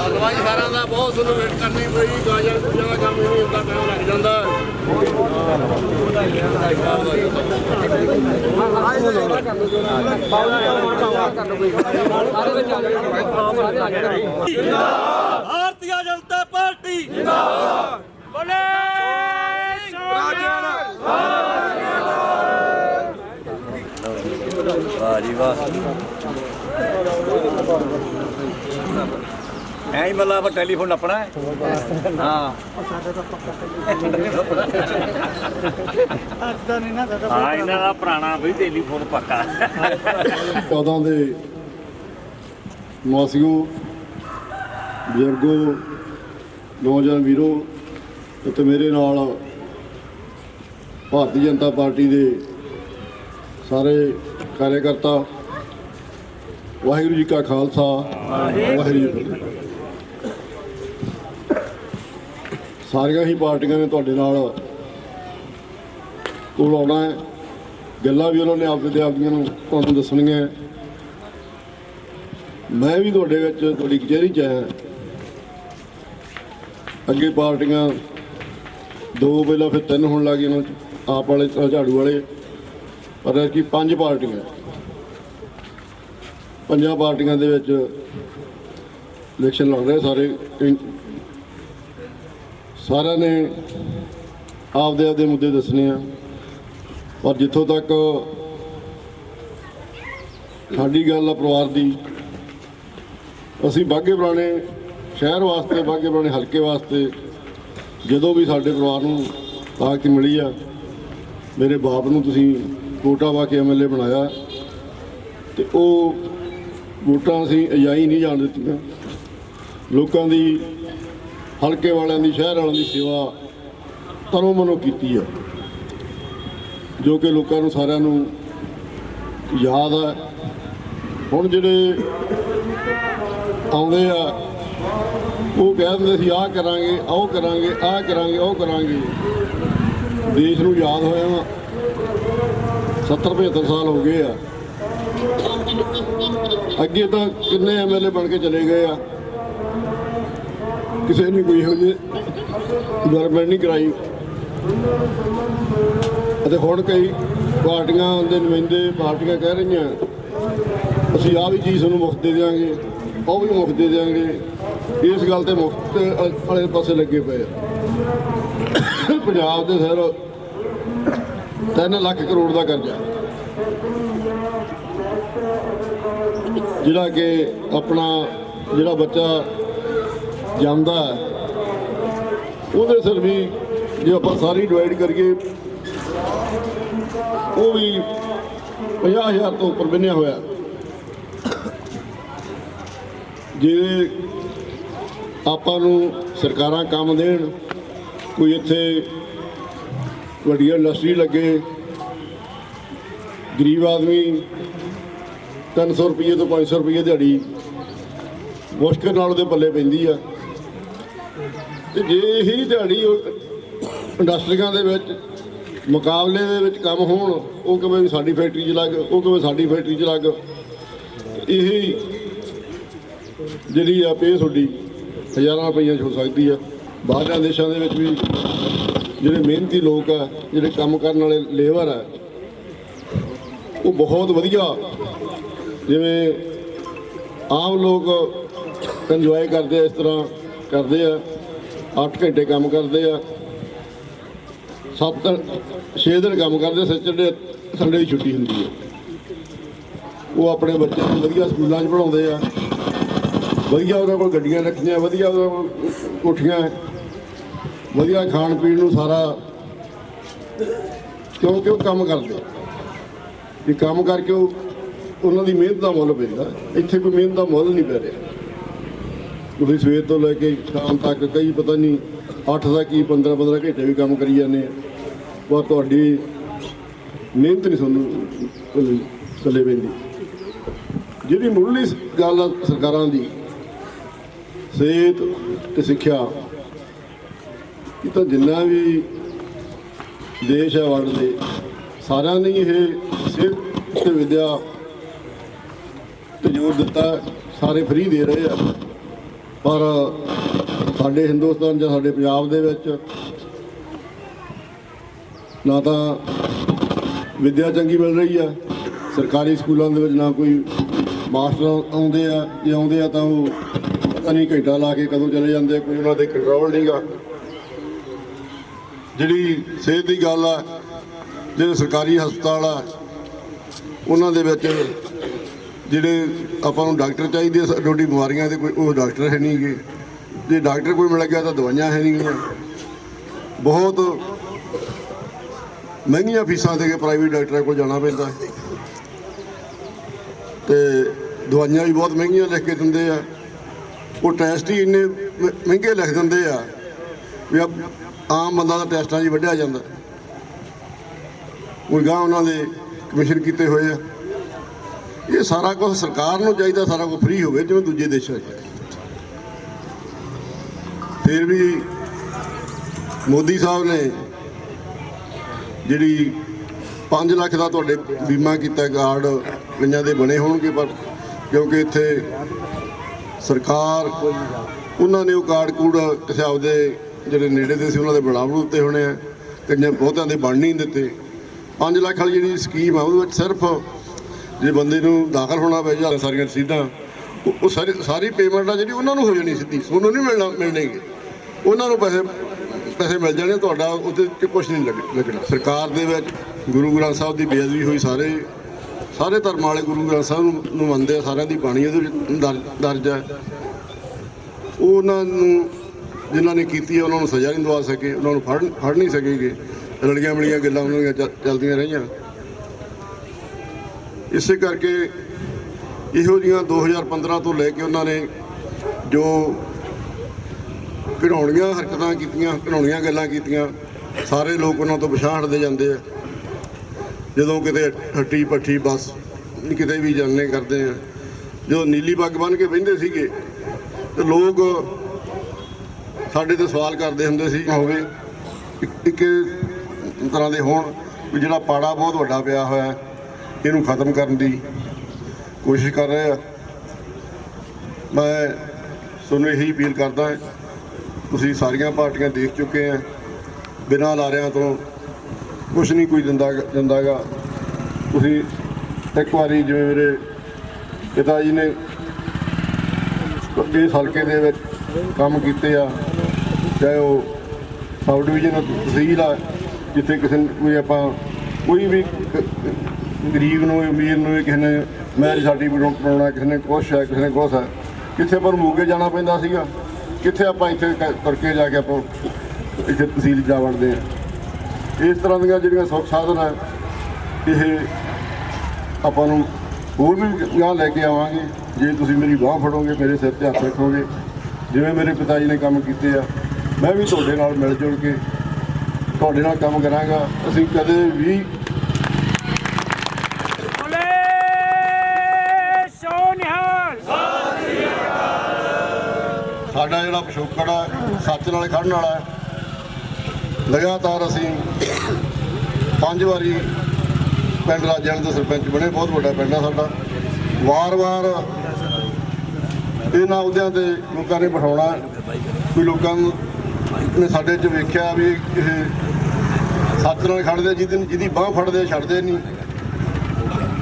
ਦਵਾਈ ਸਾਰਿਆਂ ਦਾ ਬਹੁਤ ਸਾਨੂੰ ਵੇਟ ਕਰਨੀ ਪਈ, ਗਾਜਰ ਪੂਜਾ ਦਾ ਕੰਮ ਨਹੀਂ ਹੁੰਦਾ, ਟਾਈਮ ਲੱਗ ਜਾਂਦਾ। भारतीय जनता पार्टी जिंदाबाद, बोले ਵਾਹ ਜੀ ਵਾਹ, ਐਂ ਹੀ ਮਤਲਬ ਟੈਲੀਫੋਨ ਆਪਣਾ ਹੈ। ਹਾਂ ਹਾਂ ਇਹਨਾਂ ਦਾ ਪੁਰਾਣਾ ਵੀ ਟੈਲੀਫੋਨ ਪੱਕਾ। 14 ਦੇ ਨਿਵਾਸੀਓ, ਬਜ਼ੁਰਗੋ, ਨੌਜਵਾਨ ਵੀਰੋ ਅਤੇ ਮੇਰੇ ਨਾਲ ਭਾਰਤੀ ਜਨਤਾ ਪਾਰਟੀ ਦੇ ਸਾਰੇ ਕਾਰਜਕਰਤਾ, ਵਾਹਿਗੁਰੂ ਜੀ ਕਾ ਖਾਲਸਾ, ਵਾਹਿਗੁਰੂ ਜੀ ਕੀ ਫਤਿਹ। ਸਾਰੀਆਂ ਹੀ ਪਾਰਟੀਆਂ ਨੇ ਤੁਹਾਡੇ ਨਾਲ ਕੋਲ ਆਉਣਾ ਹੈ, ਗੱਲਾਂ ਵੀ ਉਹਨਾਂ ਨੇ ਆਪਦੀਆਂ ਨੂੰ ਤੁਹਾਨੂੰ ਦੱਸਣੀਆਂ। ਮੈਂ ਵੀ ਤੁਹਾਡੇ ਵਿੱਚ ਤੁਹਾਡੀ ਕਚਹਿਰੀ 'ਚ ਆਇਆ। ਅੱਗੇ ਪਾਰਟੀਆਂ 2 ਪਹਿਲਾਂ, ਫਿਰ 3 ਹੋਣ ਲੱਗ ਗਈਆਂ, ਆਪ ਵਾਲੇ, ਝਾੜੂ ਵਾਲੇ, ਪਰ ਕਿ 5 ਪਾਰਟੀਆਂ, 5 ਪਾਰਟੀਆਂ ਦੇ ਵਿੱਚ ਇਲੈਕਸ਼ਨ ਲੜ ਰਹੇ ਸਾਰੇ। ਸਾਰਿਆਂ ਨੇ ਆਪਦੇ ਮੁੱਦੇ ਦੱਸਣੇ ਆ। ਪਰ ਜਿੱਥੋਂ ਤੱਕ ਸਾਡੀ ਗੱਲ ਆ ਪਰਿਵਾਰ ਦੀ, ਅਸੀਂ ਬਾਘੇ ਪੁਰਾਣੇ ਸ਼ਹਿਰ ਵਾਸਤੇ, ਬਾਘੇ ਪੁਰਾਣੇ ਹਲਕੇ ਵਾਸਤੇ ਜਦੋਂ ਵੀ ਸਾਡੇ ਪਰਿਵਾਰ ਨੂੰ ਤਾਕਤ ਮਿਲੀ ਆ, ਮੇਰੇ ਬਾਪ ਨੂੰ ਤੁਸੀਂ ਵੋਟਾਂ ਪਾ ਕੇ MLA ਬਣਾਇਆ, ਤੇ ਉਹ ਵੋਟਾਂ ਅਸੀਂ ਅਜਾਈ ਨਹੀਂ ਜਾਣ ਦਿੱਤੀਆਂ। ਲੋਕਾਂ ਦੀ, ਹਲਕੇ ਵਾਲਿਆਂ ਦੀ, ਸ਼ਹਿਰ ਵਾਲਿਆਂ ਦੀ ਸੇਵਾ ਤਨੋਂ ਮਨੋਂ ਕੀਤੀ ਆ, ਜੋ ਕਿ ਲੋਕਾਂ ਨੂੰ ਸਾਰਿਆਂ ਨੂੰ ਯਾਦ ਆ। ਹੁਣ ਜਿਹੜੇ ਆਉਂਦੇ ਆ ਉਹ ਕਹਿ ਦਿੰਦੇ ਸੀ ਆਹ ਕਰਾਂਗੇ, ਉਹ ਕਰਾਂਗੇ, ਆਹ ਕਰਾਂਗੇ, ਉਹ ਕਰਾਂਗੇ। ਦੇਸ਼ ਨੂੰ ਯਾਦ ਹੋਇਆ 70-75 ਸਾਲ ਹੋ ਗਏ ਆ। ਅੱਗੇ ਤਾਂ ਕਿੰਨੇ MLA ਬਣ ਕੇ ਚਲੇ ਗਏ ਆ, ਕਿਸੇ ਨੇ ਕੋਈ ਇਹੋ ਜਿਹੀ ਡਿਵੈਲਪਮੈਂਟ ਨਹੀਂ ਕਰਾਈ। ਅਤੇ ਹੁਣ ਕਈ ਪਾਰਟੀਆਂ ਦੇ ਨੁਮਾਇੰਦੇ ਪਾਰਟੀਆਂ ਕਹਿ ਰਹੀਆਂ ਅਸੀਂ ਆਹ ਵੀ ਚੀਜ਼ ਤੁਹਾਨੂੰ ਮੁਫਤ ਦੇ ਦਿਆਂਗੇ, ਉਹ ਵੀ ਮੁਫਤ ਦੇ ਦਿਆਂਗੇ। ਇਸ ਗੱਲ ਤੇ ਮੁਫਤ ਵਾਲੇ ਪਾਸੇ ਲੱਗੇ ਪਏ ਆ। ਪੰਜਾਬ ਦੇ ਸਿਰ 3 ਲੱਖ ਕਰੋੜ ਦਾ ਕਰਜ਼ਾ, ਜਿਹੜਾ ਕਿ ਆਪਣਾ ਜਿਹੜਾ ਬੱਚਾ ਜੰਮਦਾ ਉਹਦੇ ਸਿਰ ਵੀ ਜੇ ਆਪਾਂ ਸਾਰੀ ਡਿਵਾਈਡ ਕਰੀਏ ਉਹ ਵੀ 50,000 ਤੋਂ ਉੱਪਰ ਬੰਨਿਆ ਹੋਇਆ। ਜੇ ਆਪਾਂ ਨੂੰ ਸਰਕਾਰਾਂ ਕੰਮ ਦੇਣ, ਕੋਈ ਇੱਥੇ ਵੱਡੀ ਇੰਡਸਟਰੀ ਲੱਗੇ, ਗਰੀਬ ਆਦਮੀ 300 ਰੁਪਏ ਤੋਂ 500 ਰੁਪਏ ਦਿਹਾੜੀ ਮੁਸ਼ਕਿਲ ਨਾਲ ਉਹਦੇ ਪੱਲੇ ਪੈਂਦੀ ਆ। ਤੇ ਜੇ ਇਹੀ ਦਿਹਾੜੀ ਇੰਡਸਟਰੀਆਂ ਦੇ ਵਿੱਚ ਮੁਕਾਬਲੇ ਦੇ ਵਿੱਚ ਕੰਮ ਹੋਣ, ਉਹ ਕਹੇ ਵੀ ਸਾਡੀ ਫੈਕਟਰੀ 'ਚ ਲੱਗ, ਉਹ ਕਹੇ ਸਾਡੀ ਫੈਕਟਰੀ 'ਚ ਲੱਗ, ਇਹ ਜਿਹੜੀ ਆ ਪੇ ਤੁਹਾਡੀ ਹਜ਼ਾਰਾਂ ਰੁਪਈਆ 'ਚ ਹੋ ਸਕਦੀ ਆ। ਬਾਹਰਲੇ ਦੇਸ਼ਾਂ ਦੇ ਵਿੱਚ ਵੀ ਜਿਹੜੇ ਮਿਹਨਤੀ ਲੋਕ ਆ, ਜਿਹੜੇ ਕੰਮ ਕਰਨ ਵਾਲੇ ਲੇਬਰ ਆ, ਉਹ ਬਹੁਤ ਵਧੀਆ, ਜਿਵੇਂ ਆਮ ਲੋਕ ਇੰਜੋਏ ਕਰਦੇ ਆ, ਇਸ ਤਰ੍ਹਾਂ ਕਰਦੇ ਆ। 8 ਘੰਟੇ ਕੰਮ ਕਰਦੇ ਆ, 6 ਦਿਨ ਕੰਮ ਕਰਦੇ, ਸੈਚਰਡੇ ਸੰਡੇ ਦੀ ਛੁੱਟੀ ਹੁੰਦੀ ਹੈ। ਉਹ ਆਪਣੇ ਬੱਚਿਆਂ ਨੂੰ ਵਧੀਆ ਸਕੂਲਾਂ 'ਚ ਪੜ੍ਹਾਉਂਦੇ ਆ, ਵਧੀਆ ਉਹਨਾਂ ਕੋਲ ਗੱਡੀਆਂ ਰੱਖੀਆਂ, ਵਧੀਆ ਉਹਨਾਂ ਕੋਲ ਕੋਠੀਆਂ, ਵਧੀਆ ਖਾਣ ਪੀਣ ਨੂੰ ਸਾਰਾ, ਕਿਉਂਕਿ ਉਹ ਕੰਮ ਕਰਦੇ ਇਹ ਕੰਮ ਕਰਕੇ ਉਹਨਾਂ ਦੀ ਮਿਹਨਤ ਦਾ ਮੁੱਲ ਪੈਂਦਾ। ਇੱਥੇ ਕੋਈ ਮਿਹਨਤ ਦਾ ਮੁੱਲ ਨਹੀਂ ਪੈ ਰਿਹਾ। ਤੁਸੀਂ ਸਵੇਰ ਤੋਂ ਲੈ ਕੇ ਸ਼ਾਮ ਤੱਕ ਕਈ ਪਤਾ ਨਹੀਂ 8 ਦਾ ਕੀ 15-15 ਘੰਟੇ ਵੀ ਕੰਮ ਕਰੀ ਜਾਂਦੇ ਆ, ਪਰ ਤੁਹਾਡੀ ਮਿਹਨਤ ਨਹੀਂ ਤੁਹਾਨੂੰ ਥੱਲੇ ਪੈਂਦੀ। ਜਿਹੜੀ ਮੁੱਢਲੀ ਗੱਲ ਆ ਸਰਕਾਰਾਂ ਦੀ, ਸਿਹਤ ਤੇ ਸਿੱਖਿਆ, ਇਹ ਤਾਂ ਜਿੰਨਾ ਵੀ ਦੇਸ਼ ਹੈ ਵਰਲਡ ਦੇ, ਸਾਰਿਆਂ ਨੇ ਇਹ ਸਿਹਤ ਤੇ ਵਿੱਦਿਆ ਤੇ ਜ਼ੋਰ ਦਿੱਤਾ। ਸਾਰੇ ਫ੍ਰੀ ਦੇ ਰਹੇ ਆ, ਪਰ ਸਾਡੇ ਹਿੰਦੁਸਤਾਨ ਜਾਂ ਸਾਡੇ ਪੰਜਾਬ ਦੇ ਵਿੱਚ ਨਾ ਤਾਂ ਵਿੱਦਿਆ ਚੰਗੀ ਮਿਲ ਰਹੀ ਆ, ਸਰਕਾਰੀ ਸਕੂਲਾਂ ਦੇ ਵਿੱਚ ਨਾ ਕੋਈ ਮਾਸਟਰ ਆਉਂਦੇ ਆ, ਜੇ ਆਉਂਦੇ ਆ ਤਾਂ ਉਹ ਪਤਾ ਨਹੀਂ ਘੰਟਾ ਲਾ ਕੇ ਕਦੋਂ ਚਲੇ ਜਾਂਦੇ, ਕੋਈ ਉਹਨਾਂ ਦੇ ਕੰਟਰੋਲ ਨਹੀਂ ਗਾ। ਜਿਹੜੀ ਸਿਹਤ ਦੀ ਗੱਲ ਆ, ਜਿਹੜੇ ਸਰਕਾਰੀ ਹਸਪਤਾਲ ਆ ਉਹਨਾਂ ਦੇ ਵਿੱਚ ਜਿਹੜੇ ਆਪਾਂ ਨੂੰ ਡਾਕਟਰ ਚਾਹੀਦੇ ਆ, ਡੋਡੀ ਬਿਮਾਰੀਆਂ ਦੇ ਕੋਈ ਉਹ ਡਾਕਟਰ ਹੈ ਨਹੀਂ ਗੇ। ਜੇ ਡਾਕਟਰ ਕੋਈ ਮਿਲ ਗਿਆ ਤਾਂ ਦਵਾਈਆਂ ਹੈ ਨਹੀਂ ਗੀਆਂ। ਬਹੁਤ ਮਹਿੰਗੀਆਂ ਫੀਸਾਂ ਦੇ ਕੇ ਪ੍ਰਾਈਵੇਟ ਡਾਕਟਰਾਂ ਕੋਲ ਜਾਣਾ ਪੈਂਦਾ, ਤੇ ਦਵਾਈਆਂ ਵੀ ਬਹੁਤ ਮਹਿੰਗੀਆਂ ਲਿਖ ਕੇ ਦਿੰਦੇ ਆ। ਉਹ ਟੈਸਟ ਹੀ ਇੰਨੇ ਮਹਿੰਗੇ ਲਿਖ ਦਿੰਦੇ ਆ ਵੀ ਆਮ ਬੰਦਾ ਦਾ ਟੈਸਟਾਂ 'ਚ ਵੱਢਿਆ ਜਾਂਦਾ। ਕੋਈ ਗਾਂ ਉਹਨਾਂ ਦੇ ਕਮਿਸ਼ਨ ਕੀਤੇ ਹੋਏ ਆ। ਇਹ ਸਾਰਾ ਕੁਝ ਸਰਕਾਰ ਨੂੰ ਚਾਹੀਦਾ, ਸਾਰਾ ਕੁਝ ਫ੍ਰੀ ਹੋਵੇ ਜਿਵੇਂ ਦੂਜੇ ਦੇਸ਼ਾਂ 'ਚ। ਫਿਰ ਵੀ ਮੋਦੀ ਸਾਹਿਬ ਨੇ ਜਿਹੜੀ 5 ਲੱਖ ਦਾ ਤੁਹਾਡੇ ਬੀਮਾ ਕੀਤਾ, ਕਾਰਡ ਕਈਆਂ ਦੇ ਬਣੇ ਹੋਣਗੇ, ਪਰ ਕਿਉਂਕਿ ਇੱਥੇ ਸਰਕਾਰ ਉਹਨਾਂ ਨੇ ਉਹ ਕਾਰਡ ਕੂੜ ਕਿਸੇ ਆਪਦੇ ਜਿਹੜੇ ਨੇੜੇ ਦੇ ਸੀ ਉਹਨਾਂ ਦੇ ਬਣਾਵ ਦਿੱਤੇ ਹੋਣੇ ਆ, ਕਈਆਂ ਬਹੁਤਿਆਂ ਦੇ ਬਣ ਨਹੀਂ ਦਿੱਤੇ। 5 ਲੱਖ ਵਾਲੀ ਜਿਹੜੀ ਸਕੀਮ ਆ ਉਹਦੇ ਵਿੱਚ ਸਿਰਫ ਜੇ ਬੰਦੇ ਨੂੰ ਦਾਖਲ ਹੋਣਾ ਪੈ ਜਾ ਸਾਰੀਆਂ ਰਸੀਦਾਂ, ਉਹ ਸਾਰੀ ਪੇਮੈਂਟ ਆ ਜਿਹੜੀ ਉਹਨਾਂ ਨੂੰ ਹੋ ਜਾਣੀ ਸਿੱਧੀ, ਤੁਹਾਨੂੰ ਨਹੀਂ ਮਿਲਣਗੇ। ਉਹਨਾਂ ਨੂੰ ਪੈਸੇ ਮਿਲ ਜਾਣੇ, ਤੁਹਾਡਾ ਉਹਦੇ 'ਚ ਕੁਛ ਨਹੀਂ ਲੱਗਣਾ। ਸਰਕਾਰ ਦੇ ਵਿੱਚ ਗੁਰੂ ਗ੍ਰੰਥ ਸਾਹਿਬ ਦੀ ਬੇਅਦਬੀ ਹੋਈ, ਸਾਰੇ ਧਰਮਾਂ ਵਾਲੇ ਗੁਰੂ ਗ੍ਰੰਥ ਸਾਹਿਬ ਨੂੰ ਮੰਨਦੇ ਆ, ਸਾਰਿਆਂ ਦੀ ਬਾਣੀ ਉਹਦੇ ਵਿੱਚ ਦਰਜ ਹੈ। ਉਹਨਾਂ ਨੂੰ ਜਿਨ੍ਹਾਂ ਨੇ ਕੀਤੀ ਹੈ ਉਹਨਾਂ ਨੂੰ ਸਜ਼ਾ ਨਹੀਂ ਦਵਾ ਸਕੇ, ਉਹਨਾਂ ਨੂੰ ਫੜ ਨਹੀਂ ਸਕੇਗੇ। ਰਲੀਆਂ ਮਿਲੀਆਂ ਗੱਲਾਂ ਉਹਨਾਂ ਦੀਆਂ ਚੱਲਦੀਆਂ ਰਹੀਆਂ। ਇਸੇ ਕਰਕੇ ਇਹੋ ਜਿਹੀਆਂ 2015 ਤੋਂ ਲੈ ਕੇ ਉਹਨਾਂ ਨੇ ਜੋ ਘਿਨਾਉਣੀਆਂ ਹਰਕਤਾਂ ਕੀਤੀਆਂ, ਘਿਨਾਉਣੀਆਂ ਗੱਲਾਂ ਕੀਤੀਆਂ, ਸਾਰੇ ਲੋਕ ਉਹਨਾਂ ਤੋਂ ਪਿਛਾਂਹ ਹਟਦੇ ਜਾਂਦੇ ਆ। ਜਦੋਂ ਕਿਤੇ ਹੱਟੀ ਪੱਠੀ ਬੱਸ ਕਿਤੇ ਵੀ ਜਾਣੇ ਕਰਦੇ ਆ, ਜਦੋਂ ਨੀਲੀ ਪੱਗ ਬੰਨ੍ਹ ਕੇ ਬਹਿੰਦੇ ਸੀਗੇ ਤੇ ਲੋਕ ਸਾਡੇ ਤੇ ਸਵਾਲ ਕਰਦੇ ਹੁੰਦੇ ਸੀ ਹੋਵੇ ਇੱਕ ਤਰ੍ਹਾਂ ਦੇ ਹੋਣ ਵੀ ਜਿਹੜਾ ਪਾੜਾ ਬਹੁਤ ਵੱਡਾ ਪਿਆ ਹੋਇਆ ਇਹਨੂੰ ਖਤਮ ਕਰਨ ਦੀ ਕੋਸ਼ਿਸ਼ ਕਰ ਰਹੇ ਆ। ਮੈਂ ਤੁਹਾਨੂੰ ਇਹੀ ਅਪੀਲ ਕਰਦਾ, ਤੁਸੀਂ ਸਾਰੀਆਂ ਪਾਰਟੀਆਂ ਦੇਖ ਚੁੱਕੇ ਆ, ਬਿਨਾਂ ਲਾਰਿਆਂ ਤੋਂ ਕੁਛ ਨਹੀਂ ਕੋਈ ਦਿੰਦਾਗਾ। ਤੁਸੀਂ ਇੱਕ ਵਾਰੀ ਜਿਵੇਂ ਮੇਰੇ ਪਿਤਾ ਜੀ ਨੇ ਇਸ ਹਲਕੇ ਦੇ ਵਿੱਚ ਕੰਮ ਕੀਤੇ ਆ, ਚਾਹੇ ਉਹ ਸਬ ਡਿਵੀਜ਼ਨ ਤਹਿਸੀਲ ਆ, ਜਿੱਥੇ ਕਿਸੇ ਕੋਈ ਆਪਾਂ ਕੋਈ ਵੀ ਗਰੀਬ ਨੂੰ ਅਮੀਰ ਨੂੰ ਕਿਸੇ ਨੇ ਮੈਰਿਜ ਸਰਟੀਫਿਕੇਟ ਬਣਾਉਣਾ, ਕਿਸੇ ਨੇ ਕੁਛ ਹੈ, ਕਿਸੇ ਨੇ ਕੁਛ ਹੈ, ਕਿੱਥੇ ਪਰ ਮੋਗੇ ਜਾਣਾ ਪੈਂਦਾ ਸੀਗਾ, ਕਿੱਥੇ ਆਪਾਂ ਇੱਥੇ ਤੁਰ ਕੇ ਜਾ ਕੇ ਆਪਾਂ ਇੱਥੇ ਤਹਿਸੀਲ ਜਾ ਵੜਦੇ ਹਾਂ। ਇਸ ਤਰ੍ਹਾਂ ਦੀਆਂ ਜਿਹੜੀਆਂ ਸੁੱਖ ਸਾਧਨ ਹੈ ਇਹ ਆਪਾਂ ਨੂੰ ਹੋਰ ਵੀ ਗਾਂਹ ਲੈ ਕੇ ਆਵਾਂਗੇ ਜੇ ਤੁਸੀਂ ਮੇਰੀ ਬਾਂਹ ਫੜੋਗੇ, ਮੇਰੇ ਸਿਰ 'ਤੇ ਹੱਥ ਰੱਖੋਗੇ। ਜਿਵੇਂ ਮੇਰੇ ਪਿਤਾ ਜੀ ਨੇ ਕੰਮ ਕੀਤੇ ਆ, ਮੈਂ ਵੀ ਤੁਹਾਡੇ ਨਾਲ ਮਿਲ ਜੁਲ ਕੇ ਤੁਹਾਡੇ ਨਾਲ ਕੰਮ ਕਰਾਂਗਾ। ਅਸੀਂ ਕਦੇ ਵੀ ਸਾਡਾ ਜਿਹੜਾ ਪਿਛੋਕੜ ਆ ਸੱਚ ਨਾਲ ਖੜਨ ਵਾਲਾ ਹੈ। ਲਗਾਤਾਰ ਅਸੀਂ 5 ਵਾਰੀ ਪਿੰਡ ਰਾਜਿਆਂ ਦੇ ਸਰਪੰਚ ਬਣੇ, ਬਹੁਤ ਵੱਡਾ ਪਿੰਡ ਆ ਸਾਡਾ। ਵਾਰ-ਵਾਰ ਇਹਨਾਂ ਅਹੁਦਿਆਂ 'ਤੇ ਲੋਕਾਂ ਨੇ ਬਿਠਾਉਣਾ। ਕੋਈ ਲੋਕਾਂ ਨੇ ਸਾਡੇ 'ਚ ਵੇਖਿਆ ਵੀ ਇਹ ਸੱਚ ਨਾਲ ਖੜਦੇ, ਜਿਹਦੀ ਬਾਂਹ ਫੜਦੇ ਛੱਡਦੇ ਨਹੀਂ।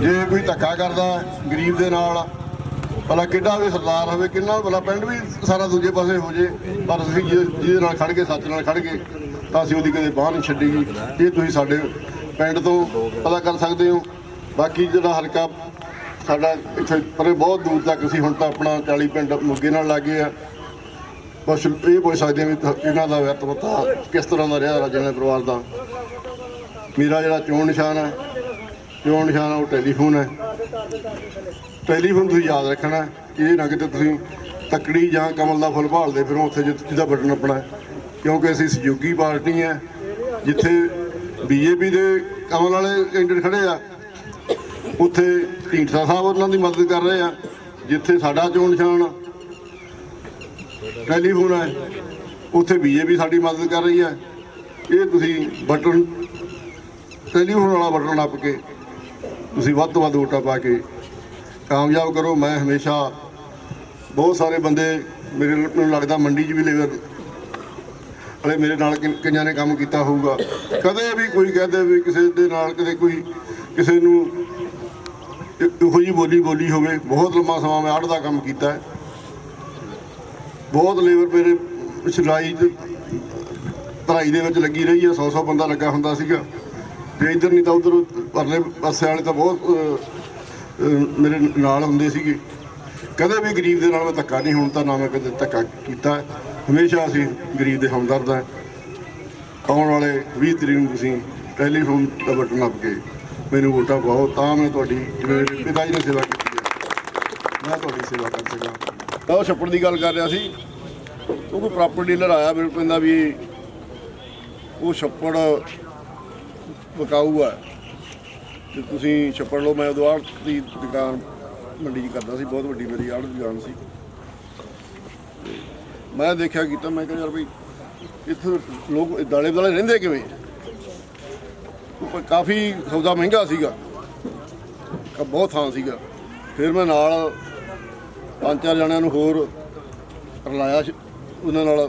ਜੇ ਕੋਈ ਧੱਕਾ ਕਰਦਾ ਗਰੀਬ ਦੇ ਨਾਲ, ਭਲਾ ਕਿੱਡਾ ਵੀ ਸਰਦਾਰ ਹੋਵੇ, ਕਿੰਨਾ ਭਲਾ ਪਿੰਡ ਵੀ ਸਾਰਾ ਦੂਜੇ ਪਾਸੇ ਹੋ ਜੇ, ਪਰ ਅਸੀਂ ਜਿਹਦੇ ਨਾਲ ਖੜ੍ਹ ਕੇ, ਸੱਚ ਨਾਲ ਖੜ੍ਹ ਕੇ, ਤਾਂ ਅਸੀਂ ਉਹਦੀ ਕਦੇ ਬਾਂਹ ਨਹੀਂ ਛੱਡੀਗੀ। ਇਹ ਤੁਸੀਂ ਸਾਡੇ ਪਿੰਡ ਤੋਂ ਪਤਾ ਕਰ ਸਕਦੇ ਹੋ। ਬਾਕੀ ਜਿਹੜਾ ਹਲਕਾ ਸਾਡਾ ਇੱਥੇ ਪਰੇ ਬਹੁਤ ਦੂਰ ਤੱਕ, ਅਸੀਂ ਹੁਣ ਤਾਂ ਆਪਣਾ 40 ਪਿੰਡ ਮੋਗੇ ਨਾਲ ਲੱਗੇ ਆ। ਕੁਛ ਇਹ ਪੁੱਛ ਸਕਦੇ ਵੀ ਇਹਨਾਂ ਦਾ ਵਰਤਵਤਾ ਕਿਸ ਤਰ੍ਹਾਂ ਦਾ ਰਿਹਾ ਰਾਜਿਆਂ ਪਰਿਵਾਰ ਦਾ। ਮੇਰਾ ਜਿਹੜਾ ਚੋਣ ਨਿਸ਼ਾਨ ਹੈ ਉਹ ਟੈਲੀਫੋਨ ਹੈ। ਟੈਲੀਫੋਨ ਤੁਸੀਂ ਯਾਦ ਰੱਖਣਾ, ਇਹ ਨਾ ਕਿਤੇ ਤੁਸੀਂ ਤੱਕੜੀ ਜਾਂ ਕਮਲ ਦਾ ਫੁੱਲ ਭਾਲਦੇ ਫਿਰੋ ਉੱਥੇ ਜਿਹਦਾ ਬਟਨ ਆਪਣਾ, ਕਿਉਂਕਿ ਅਸੀਂ ਸਹਿਯੋਗੀ ਪਾਰਟੀ ਹੈ। ਜਿੱਥੇ ਬੀਜੇਪੀ ਦੇ ਕਮਲ ਵਾਲੇ ਕੈਂਡੀਡੇਟ ਖੜੇ ਆ, ਉੱਥੇ ਢੀਂਡਸਾ ਸਾਹਿਬ ਉਹਨਾਂ ਦੀ ਮਦਦ ਕਰ ਰਹੇ ਆ। ਜਿੱਥੇ ਸਾਡਾ ਚੋਣ ਨਿਸ਼ਾਨ ਟੈਲੀਫੋਨ ਹੈ, ਉੱਥੇ ਬੀਜੇਪੀ ਸਾਡੀ ਮਦਦ ਕਰ ਰਹੀ ਹੈ। ਇਹ ਤੁਸੀਂ ਬਟਨ ਟੈਲੀਫੋਨ ਵਾਲਾ ਬਟਨ ਨੱਪ ਕੇ ਤੁਸੀਂ ਵੱਧ ਤੋਂ ਵੱਧ ਵੋਟਾਂ ਪਾ ਕੇ ਕਾਮਯਾਬ ਕਰੋ। ਮੈਂ ਹਮੇਸ਼ਾ ਬਹੁਤ ਸਾਰੇ ਬੰਦੇ ਮੈਨੂੰ ਲੱਗਦਾ ਮੰਡੀ 'ਚ ਵੀ ਲੇਬਰ ਵਾਲੇ ਮੇਰੇ ਨਾਲ ਕਈਆਂ ਨੇ ਕੰਮ ਕੀਤਾ ਹੋਊਗਾ। ਕਦੇ ਵੀ ਕੋਈ ਕਹਦੇ ਵੀ ਕਿਸੇ ਦੇ ਨਾਲ ਕਦੇ ਕੋਈ ਕਿਸੇ ਨੂੰ ਇਹੋ ਜਿਹੀ ਬੋਲੀ ਹੋਵੇ। ਬਹੁਤ ਲੰਮਾ ਸਮਾਂ ਮੈਂ ਆੜ ਦਾ ਕੰਮ ਕੀਤਾ ਹੈ। ਬਹੁਤ ਲੇਬਰ ਮੇਰੇ ਸਿਲਾਈ ਭਰਾਈ ਦੇ ਵਿੱਚ ਲੱਗੀ ਰਹੀ ਹੈ। 100 ਬੰਦਾ ਲੱਗਾ ਹੁੰਦਾ ਸੀਗਾ, ਤੇ ਇੱਧਰ ਨਹੀਂ ਤਾਂ ਉੱਧਰ ਪਰਲੇ ਪਾਸੇ ਵਾਲੇ ਤਾਂ ਬਹੁਤ ਮੇਰੇ ਨਾਲ ਹੁੰਦੇ ਸੀਗੇ। ਕਦੇ ਵੀ ਗਰੀਬ ਦੇ ਨਾਲ ਮੈਂ ਧੱਕਾ ਨਹੀਂ, ਹੁਣ ਤਾਂ ਨਾ ਮੈਂ ਕਦੇ ਧੱਕਾ ਕੀਤਾ। ਹਮੇਸ਼ਾ ਅਸੀਂ ਗਰੀਬ ਦੇ ਹਮਦਰਦ ਹਾਂ। ਆਉਣ ਵਾਲੇ 20 ਤਰੀਕ ਨੂੰ ਤੁਸੀਂ ਟੈਲੀਫੋਨ ਦਾ ਬਟਨ ਨੱਪ ਕੇ ਮੈਨੂੰ ਵੋਟਾਂ ਪਾਓ, ਤਾਂ ਮੈਂ ਤੁਹਾਡੀ ਜਿਵੇਂ ਪਿਤਾ ਜੀ ਨੇ ਸੇਵਾ ਕੀਤੀ ਹੈ ਮੈਂ ਤੁਹਾਡੀ ਸੇਵਾ ਕਰ ਸਕਾਂ। ਉਹ ਛੱਪੜ ਦੀ ਗੱਲ ਕਰ ਰਿਹਾ ਸੀ, ਉਹ ਕੋਈ ਪ੍ਰਾਪਰਟੀ ਡੀਲਰ ਆਇਆ, ਮੈਨੂੰ ਕਹਿੰਦਾ ਵੀ ਉਹ ਛੱਪੜ ਵਿਕਾਊ ਹੈ ਤੇ ਤੁਸੀਂ ਛੱਪੜ ਲਓ। ਮੈਂ ਉਦੋਂ ਆੜ੍ਹ ਦੀ ਦੁਕਾਨ ਮੰਡੀ 'ਚ ਕਰਦਾ ਸੀ, ਬਹੁਤ ਵੱਡੀ ਮੇਰੀ ਆੜ੍ਹ ਦੀ ਦੁਕਾਨ ਸੀ। ਮੈਂ ਦੇਖਿਆ ਕੀਤਾ, ਮੈਂ ਕਿਹਾ ਯਾਰ ਬਈ ਇੱਥੇ ਲੋਕ ਦਾਲੇ ਦੁਆਲੇ ਰਹਿੰਦੇ ਕਿਵੇਂ। ਕਾਫੀ ਸੌਦਾ ਮਹਿੰਗਾ ਸੀਗਾ, ਬਹੁਤ ਥਾਂ ਸੀਗਾ। ਫਿਰ ਮੈਂ ਨਾਲ 5-4 ਜਣਿਆਂ ਨੂੰ ਹੋਰ ਰਲਾਇਆ, ਉਹਨਾਂ ਨਾਲ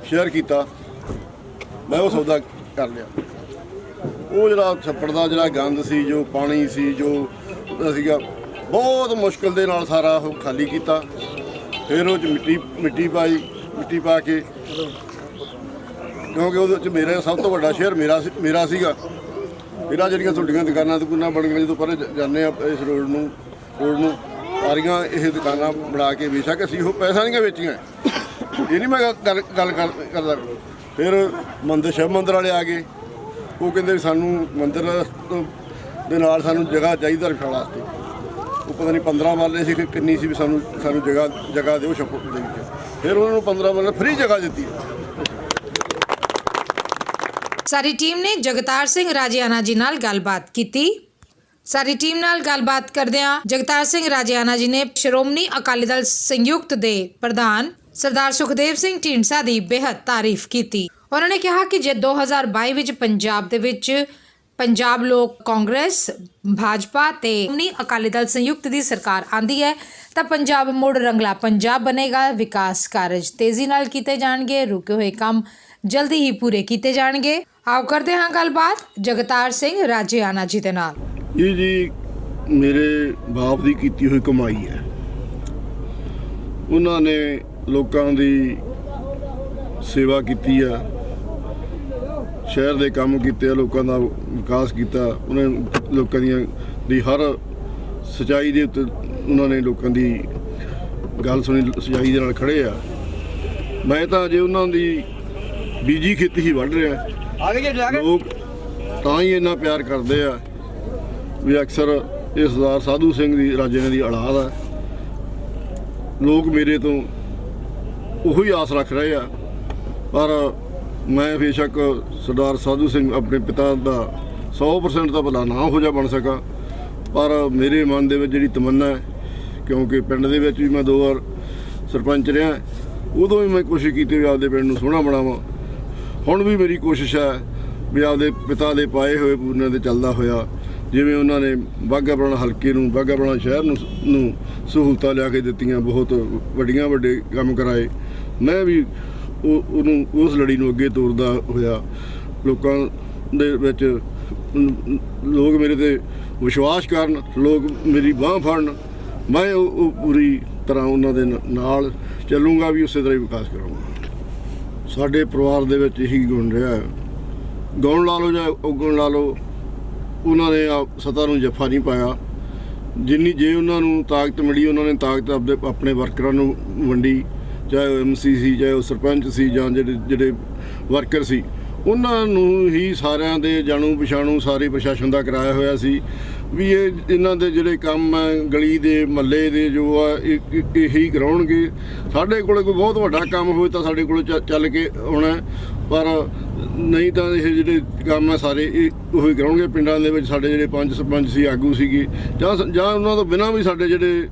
ਸ਼ੇਅਰ ਕੀਤਾ, ਮੈਂ ਉਹ ਸੌਦਾ ਕਰ ਲਿਆ। ਉਹ ਜਿਹੜਾ ਛੱਪੜ ਦਾ ਜਿਹੜਾ ਗੰਦ ਸੀ, ਜੋ ਪਾਣੀ ਸੀ, ਜੋ ਸੀਗਾ, ਬਹੁਤ ਮੁਸ਼ਕਿਲ ਦੇ ਨਾਲ ਸਾਰਾ ਉਹ ਖਾਲੀ ਕੀਤਾ। ਫਿਰ ਉਹ 'ਚ ਮਿੱਟੀ ਪਾਈ, ਮਿੱਟੀ ਪਾ ਕੇ, ਕਿਉਂਕਿ ਉਹਦੇ ਵਿੱਚ ਮੇਰਾ ਸਭ ਤੋਂ ਵੱਡਾ ਸ਼ੇਅਰ ਮੇਰਾ ਸੀਗਾ। ਮੇਰਾ ਜਿਹੜੀਆਂ ਤੁਹਾਡੀਆਂ ਦੁਕਾਨਾਂ ਬਣ ਗਈਆਂ, ਜਦੋਂ ਪਰੇ ਜਾਂਦੇ ਆ ਇਸ ਰੋਡ ਨੂੰ ਸਾਰੀਆਂ ਇਹ ਦੁਕਾਨਾਂ ਬਣਾ ਕੇ ਬੇਸ਼ੱਕ ਅਸੀਂ ਉਹ ਪੈਸਾ ਨਹੀਂ ਵੇਚੀਆਂ, ਇਹ ਨਹੀਂ ਮੈਂ ਗੱਲ ਕਰਦਾ। ਫਿਰ ਸ਼ਿਵ ਮੰਦਰ ਵਾਲੇ ਆ ਗਏ, ਉਹ ਕਹਿੰਦੇ ਵੀ ਸਾਨੂੰ ਮੰਦਰ ਦੇ ਨਾਲ ਸਾਨੂੰ ਜਗ੍ਹਾ ਚਾਹੀਦਾ ਰੱਖਣ ਵਾਸਤੇ। ਉਹ ਪਤਾ ਨਹੀਂ 15 ਮਰਲੇ ਸੀ ਕਿ ਕਿੰਨੀ ਸੀ, ਵੀ ਸਾਨੂੰ ਜਗ੍ਹਾ ਦਿਓ ਛੱਪੜ ਦੇ ਵਿੱਚ। ਫਿਰ ਉਹਨਾਂ ਨੂੰ 15 ਮਰਲੇ ਫ੍ਰੀ ਜਗ੍ਹਾ ਦਿੱਤੀ। ਸਾਰੀ ਟੀਮ ਨੇ ਜਗਤਾਰ ਸਿੰਘ ਰਾਜੇਆਣਾ ਜੀ ਨਾਲ ਗੱਲਬਾਤ ਕੀਤੀ। ਸਾਰੀ ਟੀਮ ਨਾਲ ਗੱਲਬਾਤ ਕਰਦਿਆਂ ਜਗਤਾਰ ਸਿੰਘ ਰਾਜੇਆਣਾ ਜੀ ਨੇ ਸ਼੍ਰੋਮਣੀ ਅਕਾਲੀ ਦਲ ਸੰਯੁਕਤ ਦੇ ਪ੍ਰਧਾਨ ਸਰਦਾਰ ਸੁਖਦੇਵ ਸਿੰਘ ਢੀਂਡਸਾ ਦੀ ਬੇਹੱਦ ਤਾਰੀਫ ਕੀਤੀ। ਉਹਨਾਂ ਨੇ ਕਿਹਾ ਕਿ ਜੇ 2022 ਵਿੱਚ ਪੰਜਾਬ ਦੇ ਵਿੱਚ ਪੰਜਾਬ ਲੋਕ ਕਾਂਗਰਸ, ਭਾਜਪਾ ਤੇ ਸ਼੍ਰੋਮਣੀ ਅਕਾਲੀ ਦਲ ਸੰਯੁਕਤ ਦੀ ਸਰਕਾਰ ਆਂਦੀ ਹੈ ਤਾਂ ਪੰਜਾਬ ਮੁੜ ਰੰਗਲਾ ਪੰਜਾਬ ਬਣੇਗਾ। ਵਿਕਾਸ ਕਾਰਜ ਤੇਜ਼ੀ ਨਾਲ ਕੀਤੇ ਜਾਣਗੇ, ਰੁਕੇ ਹੋਏ ਕੰਮ ਜਲਦੀ ਹੀ ਪੂਰੇ ਕੀਤੇ ਜਾਣਗੇ। ਆਓ ਕਰਦੇ ਹਾਂ ਗੱਲਬਾਤ ਜਗਤਾਰ ਸਿੰਘ ਰਾਜੇਆਣਾ ਜੀ ਦੇ ਨਾਲ। ਇਹ ਜੀ ਮੇਰੇ ਬਾਪ ਦੀ ਕੀਤੀ ਹੋਈ ਕਮਾਈ ਹੈ। ਉਹਨਾਂ ਨੇ ਲੋਕਾਂ ਦੀ ਸੇਵਾ ਕੀਤੀ ਆ, ਸ਼ਹਿਰ ਦੇ ਕੰਮ ਕੀਤੇ ਆ, ਲੋਕਾਂ ਦਾ ਵਿਕਾਸ ਕੀਤਾ। ਉਹਨਾਂ ਲੋਕਾਂ ਦੀ ਹਰ ਸੱਚਾਈ ਦੇ ਉੱਤੇ ਉਹਨਾਂ ਨੇ ਲੋਕਾਂ ਦੀ ਗੱਲ ਸੁਣੀ, ਸੱਚਾਈ ਦੇ ਨਾਲ ਖੜੇ ਆ। ਮੈਂ ਤਾਂ ਜੇ ਉਹਨਾਂ ਦੀ ਬੀਜੀ ਖੇਤੀ ਹੀ ਵੱਢ ਰਿਹਾ, ਲੋਕ ਤਾਂ ਹੀ ਇੰਨਾ ਪਿਆਰ ਕਰਦੇ ਆ ਵੀ ਅਕਸਰ ਇਹ ਸਰਦਾਰ ਸਾਧੂ ਸਿੰਘ ਦੀ ਰਾਜੇ ਦੀ ਔਲਾਦ ਆ। ਲੋਕ ਮੇਰੇ ਤੋਂ ਉਹੀ ਆਸ ਰੱਖ ਰਹੇ ਆ, ਪਰ ਮੈਂ ਬੇਸ਼ੱਕ ਸਰਦਾਰ ਸਾਧੂ ਸਿੰਘ ਆਪਣੇ ਪਿਤਾ ਦਾ 100% ਤਾਂ ਭਲਾ ਨਾ ਹੋ ਜਾ ਬਣ ਸਕਾਂ, ਪਰ ਮੇਰੇ ਮਨ ਦੇ ਵਿੱਚ ਜਿਹੜੀ ਤਮੰਨਾ ਹੈ, ਕਿਉਂਕਿ ਪਿੰਡ ਦੇ ਵਿੱਚ ਵੀ ਮੈਂ 2 ਵਾਰ ਸਰਪੰਚ ਰਿਹਾ, ਉਦੋਂ ਵੀ ਮੈਂ ਕੋਸ਼ਿਸ਼ ਕੀਤੀ ਵੀ ਆਪਦੇ ਪਿੰਡ ਨੂੰ ਸੋਹਣਾ ਬਣਾਵਾਂ। ਹੁਣ ਵੀ ਮੇਰੀ ਕੋਸ਼ਿਸ਼ ਹੈ ਵੀ ਆਪਦੇ ਪਿਤਾ ਦੇ ਪਾਏ ਹੋਏ ਪੂਰਨੇ 'ਤੇ ਚੱਲਦਾ ਹੋਇਆ, ਜਿਵੇਂ ਉਹਨਾਂ ਨੇ ਬਾਘਾ ਪੁਰਾਣਾ ਹਲਕੇ ਨੂੰ, ਬਾਘਾ ਪੁਰਾਣਾ ਸ਼ਹਿਰ ਨੂੰ ਸਹੂਲਤਾਂ ਲਿਆ ਕੇ ਦਿੱਤੀਆਂ, ਬਹੁਤ ਵੱਡੇ ਕੰਮ ਕਰਾਏ। ਮੈਂ ਵੀ ਉਹਨੂੰ ਉਸ ਲੜੀ ਨੂੰ ਅੱਗੇ ਤੋਰਦਾ ਹੋਇਆ ਲੋਕਾਂ ਦੇ ਵਿੱਚ, ਲੋਕ ਮੇਰੇ 'ਤੇ ਵਿਸ਼ਵਾਸ ਕਰਨ, ਲੋਕ ਮੇਰੀ ਬਾਂਹ ਫੜਨ, ਮੈਂ ਉਹ ਪੂਰੀ ਤਰ੍ਹਾਂ ਉਹਨਾਂ ਦੇ ਨਾਲ ਚੱਲੂੰਗਾ, ਵੀ ਉਸੇ ਤਰ੍ਹਾਂ ਹੀ ਵਿਕਾਸ ਕਰਾਂਗਾ। ਸਾਡੇ ਪਰਿਵਾਰ ਦੇ ਵਿੱਚ ਇਹੀ ਗੁਣ ਰਿਹਾ, ਗਾਉਣ ਲਾ ਲਓ ਜਾਂ ਉਗਣ ਲਾ ਲਓ, ਉਹਨਾਂ ਨੇ ਸਤਾ ਨੂੰ ਜੱਫਾ ਨਹੀਂ ਪਾਇਆ। ਜੇ ਉਹਨਾਂ ਨੂੰ ਤਾਕਤ ਮਿਲੀ, ਉਹਨਾਂ ਨੇ ਤਾਕਤ ਆਪਣੇ ਵਰਕਰਾਂ ਨੂੰ ਵੰਡੀ, ਚਾਹੇ ਉਹ MC ਸੀ, ਚਾਹੇ ਉਹ ਸਰਪੰਚ ਸੀ, ਜਾਂ ਜਿਹੜੇ ਵਰਕਰ ਸੀ, ਉਹਨਾਂ ਨੂੰ ਹੀ ਸਾਰਿਆਂ ਦੇ ਜਾਣੂ ਪਛਾਣੂ ਸਾਰੇ ਪ੍ਰਸ਼ਾਸਨ ਦਾ ਕਰਾਇਆ ਹੋਇਆ ਸੀ ਵੀ ਇਹਨਾਂ ਦੇ ਜਿਹੜੇ ਕੰਮ ਹੈ ਗਲੀ ਦੇ ਮਹੱਲੇ ਦੇ ਜੋ ਆ ਇਹੀ ਕਰਾਉਣਗੇ। ਸਾਡੇ ਕੋਲ ਕੋਈ ਬਹੁਤ ਵੱਡਾ ਕੰਮ ਹੋਵੇ ਤਾਂ ਸਾਡੇ ਕੋਲ ਚੱਲ ਕੇ ਆਉਣਾ, ਪਰ ਨਹੀਂ ਤਾਂ ਇਹ ਜਿਹੜੇ ਕੰਮ ਹੈ ਸਾਰੇ ਇਹ ਉਹੀ ਕਰਾਉਣਗੇ। ਪਿੰਡਾਂ ਦੇ ਵਿੱਚ ਸਾਡੇ ਜਿਹੜੇ 5 ਸਰਪੰਚ ਸੀ, ਆਗੂ ਸੀਗੇ, ਜਾਂ ਉਹਨਾਂ ਤੋਂ ਬਿਨਾਂ ਵੀ ਸਾਡੇ ਜਿਹੜੇ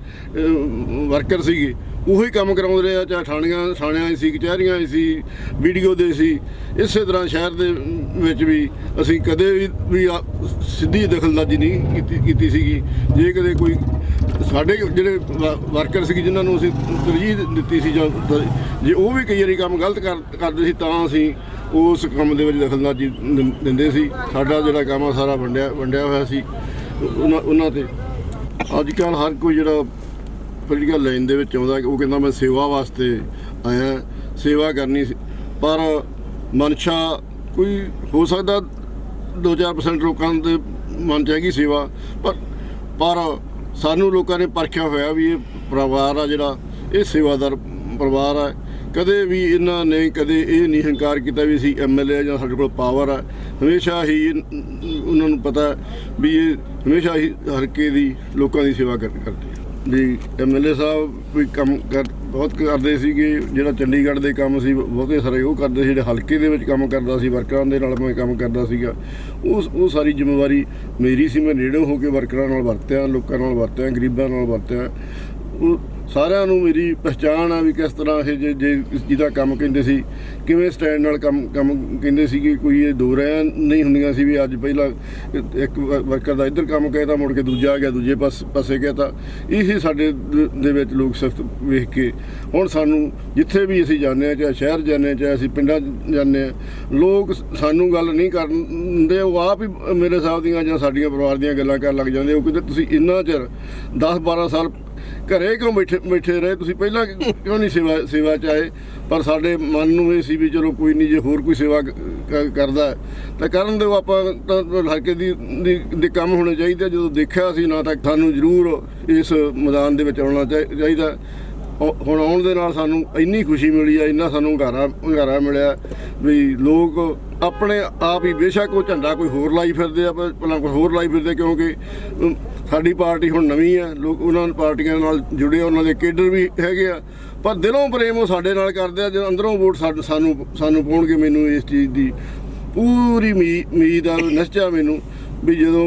ਵਰਕਰ ਸੀਗੇ ਉਹੀ ਕੰਮ ਕਰਾਉਂਦੇ ਰਹੇ ਆ, ਚਾਹੇ ਥਾਣਿਆਂ ਸੀ, ਕਚਹਿਰੀਆਂ ਸੀ, BDO ਦੇ ਸੀ। ਇਸੇ ਤਰ੍ਹਾਂ ਸ਼ਹਿਰ ਦੇ ਵਿੱਚ ਵੀ ਅਸੀਂ ਕਦੇ ਵੀ ਸਿੱਧੀ ਦਖਲਅੰਦਾਜ਼ੀ ਨਹੀਂ ਕੀਤੀ ਸੀਗੀ। ਜੇ ਕਦੇ ਕੋਈ ਸਾਡੇ ਜਿਹੜੇ ਵਰਕਰ ਸੀ ਜਿਨ੍ਹਾਂ ਨੂੰ ਅਸੀਂ ਤਰਜੀਹ ਦਿੱਤੀ ਸੀ, ਜਾਂ ਜੇ ਉਹ ਵੀ ਕਈ ਵਾਰੀ ਕੰਮ ਗਲਤ ਕਰਦੇ ਸੀ ਤਾਂ ਅਸੀਂ ਉਸ ਕੰਮ ਦੇ ਵਿੱਚ ਦਖਲਅੰਦਾਜ਼ੀ ਦਿੰਦੇ ਸੀ। ਸਾਡਾ ਜਿਹੜਾ ਕੰਮ ਆ ਸਾਰਾ ਵੰਡਿਆ ਹੋਇਆ ਸੀ ਉਹਨਾਂ 'ਤੇ। ਅੱਜ ਕੱਲ੍ਹ ਹਰ ਕੋਈ ਜਿਹੜਾ ਪੋਲੀਟੀਕਲ ਲਾਈਨ ਦੇ ਵਿੱਚ ਆਉਂਦਾ, ਉਹ ਕਹਿੰਦਾ ਮੈਂ ਸੇਵਾ ਵਾਸਤੇ ਆਇਆ, ਸੇਵਾ ਕਰਨੀ ਸੀ, ਪਰ ਮਨਸ਼ਾ ਕੋਈ ਹੋ ਸਕਦਾ 2-4% ਲੋਕਾਂ ਦੇ ਮਨ 'ਚ ਹੈਗੀ ਸੇਵਾ, ਪਰ ਸਾਨੂੰ ਲੋਕਾਂ ਨੇ ਪਰਖਿਆ ਹੋਇਆ ਵੀ ਇਹ ਪਰਿਵਾਰ ਆ ਜਿਹੜਾ, ਇਹ ਸੇਵਾਦਾਰ ਪਰਿਵਾਰ ਆ। ਕਦੇ ਵੀ ਇਹਨਾਂ ਨੇ ਕਦੇ ਇਹ ਨਹੀਂ ਹੰਕਾਰ ਕੀਤਾ ਵੀ ਅਸੀਂ MLA ਜਾਂ ਸਾਡੇ ਕੋਲ ਪਾਵਰ ਆ। ਹਮੇਸ਼ਾ ਹੀ ਉਹਨਾਂ ਨੂੰ ਪਤਾ ਵੀ ਇਹ ਹਮੇਸ਼ਾ ਹੀ ਹਲਕੇ ਦੀ ਲੋਕਾਂ ਦੀ ਸੇਵਾ ਕਰਦੇ ਵੀ। MLA ਸਾਹਿਬ ਵੀ ਕੰਮ ਬਹੁਤ ਕਰਦੇ ਸੀਗੇ, ਜਿਹੜਾ ਚੰਡੀਗੜ੍ਹ ਦੇ ਕੰਮ ਸੀ ਬਹੁਤੇ ਸਾਰੇ ਉਹ ਕਰਦੇ ਸੀ, ਜਿਹੜੇ ਹਲਕੇ ਦੇ ਵਿੱਚ ਕੰਮ ਕਰਦਾ ਸੀ ਵਰਕਰਾਂ ਦੇ ਨਾਲ ਮੈਂ ਕੰਮ ਕਰਦਾ ਸੀਗਾ, ਉਹ ਸਾਰੀ ਜ਼ਿੰਮੇਵਾਰੀ ਮੇਰੀ ਸੀ। ਮੈਂ ਨੇੜੇ ਹੋ ਕੇ ਵਰਕਰਾਂ ਨਾਲ ਵਰਤਿਆ, ਲੋਕਾਂ ਨਾਲ ਵਰਤਿਆ, ਗਰੀਬਾਂ ਨਾਲ ਵਰਤਿਆ। ਉਹ ਸਾਰਿਆਂ ਨੂੰ ਮੇਰੀ ਪਹਿਚਾਣ ਆ ਵੀ ਕਿਸ ਤਰ੍ਹਾਂ ਇਹ ਜੇ ਜਿਹਦਾ ਕੰਮ ਕਹਿੰਦੇ ਸੀ ਕਿਵੇਂ ਸਟੈਂਡ ਨਾਲ ਕੰਮ ਕਹਿੰਦੇ ਸੀਗੇ। ਕੋਈ ਇਹ ਦੋ ਰਾਹਾਂ ਨਹੀਂ ਹੁੰਦੀਆਂ ਸੀ ਵੀ ਅੱਜ ਪਹਿਲਾਂ ਇੱਕ ਵਰਕਰ ਦਾ ਇੱਧਰ ਕੰਮ ਕਹਿ ਤਾਂ ਮੁੜ ਕੇ ਦੂਜਾ ਆ ਗਿਆ, ਦੂਜੇ ਪਾਸੇ ਗਿਆ। ਤਾਂ ਇਹ ਸਾਡੇ ਦੇ ਵਿੱਚ ਲੋਕ ਸਿਫਤ ਵੇਖ ਕੇ ਹੁਣ ਸਾਨੂੰ ਜਿੱਥੇ ਵੀ ਅਸੀਂ ਜਾਂਦੇ ਹਾਂ, ਚਾਹੇ ਸ਼ਹਿਰ ਜਾਂਦੇ ਹਾਂ, ਚਾਹੇ ਅਸੀਂ ਪਿੰਡਾਂ ਜਾਂਦੇ ਹਾਂ, ਲੋਕ ਸਾਨੂੰ ਗੱਲ ਨਹੀਂ ਕਰਨ ਦੇ, ਉਹ ਆਪ ਹੀ ਮੇਰੇ ਸਾਹਿਬ ਦੀਆਂ ਜਾਂ ਸਾਡੀਆਂ ਪਰਿਵਾਰ ਦੀਆਂ ਗੱਲਾਂ ਕਰਨ ਲੱਗ ਜਾਂਦੇ। ਉਹ ਕਹਿੰਦੇ ਤੁਸੀਂ ਇੰਨਾ ਚਿਰ 10-12 ਸਾਲ ਘਰੇ ਕਿਉਂ ਬੈਠੇ ਰਹੇ ਤੁਸੀਂ, ਪਹਿਲਾਂ ਕਿਉਂ ਨਹੀਂ ਸੇਵਾ 'ਚ ਆਏ? ਪਰ ਸਾਡੇ ਮਨ ਨੂੰ ਇਹ ਸੀ ਵੀ ਚਲੋ ਕੋਈ ਨਹੀਂ, ਜੇ ਹੋਰ ਕੋਈ ਸੇਵਾ ਕਰਦਾ ਹੈ ਤਾਂ ਕਰਨ ਦਿਓ, ਆਪਾਂ ਤਾਂ ਹਲਕੇ ਦੇ ਕੰਮ ਹੋਣੇ ਚਾਹੀਦੇ। ਜਦੋਂ ਦੇਖਿਆ ਸੀ ਨਾ ਤਾਂ ਸਾਨੂੰ ਜ਼ਰੂਰ ਇਸ ਮੈਦਾਨ ਦੇ ਵਿੱਚ ਆਉਣਾ ਚਾਹੀਦਾ। ਹੁਣ ਆਉਣ ਦੇ ਨਾਲ ਸਾਨੂੰ ਇੰਨੀ ਖੁਸ਼ੀ ਮਿਲੀ ਆ, ਇੰਨਾ ਸਾਨੂੰ ਹੁੰਗਾਰਾ ਮਿਲਿਆ ਵੀ ਲੋਕ ਆਪਣੇ ਆਪ ਹੀ, ਬੇਸ਼ੱਕ ਉਹ ਝੰਡਾ ਕੋਈ ਹੋਰ ਲਾਈ ਫਿਰਦੇ ਆ, ਪਹਿਲਾਂ ਕੋਈ ਹੋਰ ਲਾਈ ਫਿਰਦੇ, ਕਿਉਂਕਿ ਸਾਡੀ ਪਾਰਟੀ ਹੁਣ ਨਵੀਂ ਆ, ਲੋਕ ਉਹਨਾਂ ਪਾਰਟੀਆਂ ਨਾਲ ਜੁੜੇ, ਉਹਨਾਂ ਦੇ ਕੇਡਰ ਵੀ ਹੈਗੇ ਆ, ਪਰ ਦਿਲੋਂ ਪ੍ਰੇਮ ਉਹ ਸਾਡੇ ਨਾਲ ਕਰਦੇ ਆ। ਜਦੋਂ ਅੰਦਰੋਂ ਵੋਟ ਸਾਨੂੰ ਪਾਉਣਗੇ, ਮੈਨੂੰ ਇਸ ਚੀਜ਼ ਦੀ ਪੂਰੀ ਉਮੀਦ ਆ, ਨਿਸ਼ਚਾ ਮੈਨੂੰ ਵੀ ਜਦੋਂ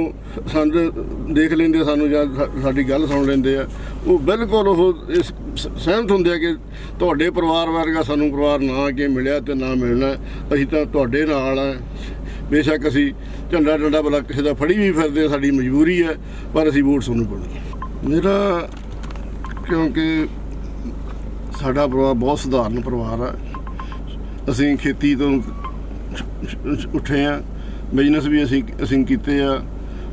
ਸਾਨੂੰ ਦੇਖ ਲੈਂਦੇ, ਸਾਨੂੰ ਜਾਂ ਸਾਡੀ ਗੱਲ ਸੁਣ ਲੈਂਦੇ ਆ, ਉਹ ਬਿਲਕੁਲ ਉਹ ਇਸ ਸਹਿਮਤ ਹੁੰਦੇ ਆ ਕਿ ਤੁਹਾਡੇ ਪਰਿਵਾਰ ਵਰਗਾ ਸਾਨੂੰ ਪਰਿਵਾਰ ਨਾ ਕਿ ਮਿਲਿਆ ਤੇ ਨਾ ਮਿਲਣਾ, ਅਸੀਂ ਤਾਂ ਤੁਹਾਡੇ ਨਾਲ ਆ। ਬੇਸ਼ੱਕ ਅਸੀਂ ਝੰਡਾ ਡੰਡਾ ਭਲਾ ਕਿਸੇ ਦਾ ਫੜੀ ਵੀ ਫਿਰਦੇ, ਸਾਡੀ ਮਜਬੂਰੀ ਹੈ, ਪਰ ਅਸੀਂ ਵੋਟ ਤੁਹਾਨੂੰ ਪਾਉਣੀ। ਮੇਰਾ ਕਿਉਂਕਿ ਸਾਡਾ ਪਰਿਵਾਰ ਬਹੁਤ ਸਧਾਰਨ ਪਰਿਵਾਰ ਆ, ਅਸੀਂ ਖੇਤੀ ਤੋਂ ਉੱਠੇ ਆ, ਬਿਜ਼ਨਸ ਵੀ ਅਸੀਂ ਕੀਤੇ ਆ,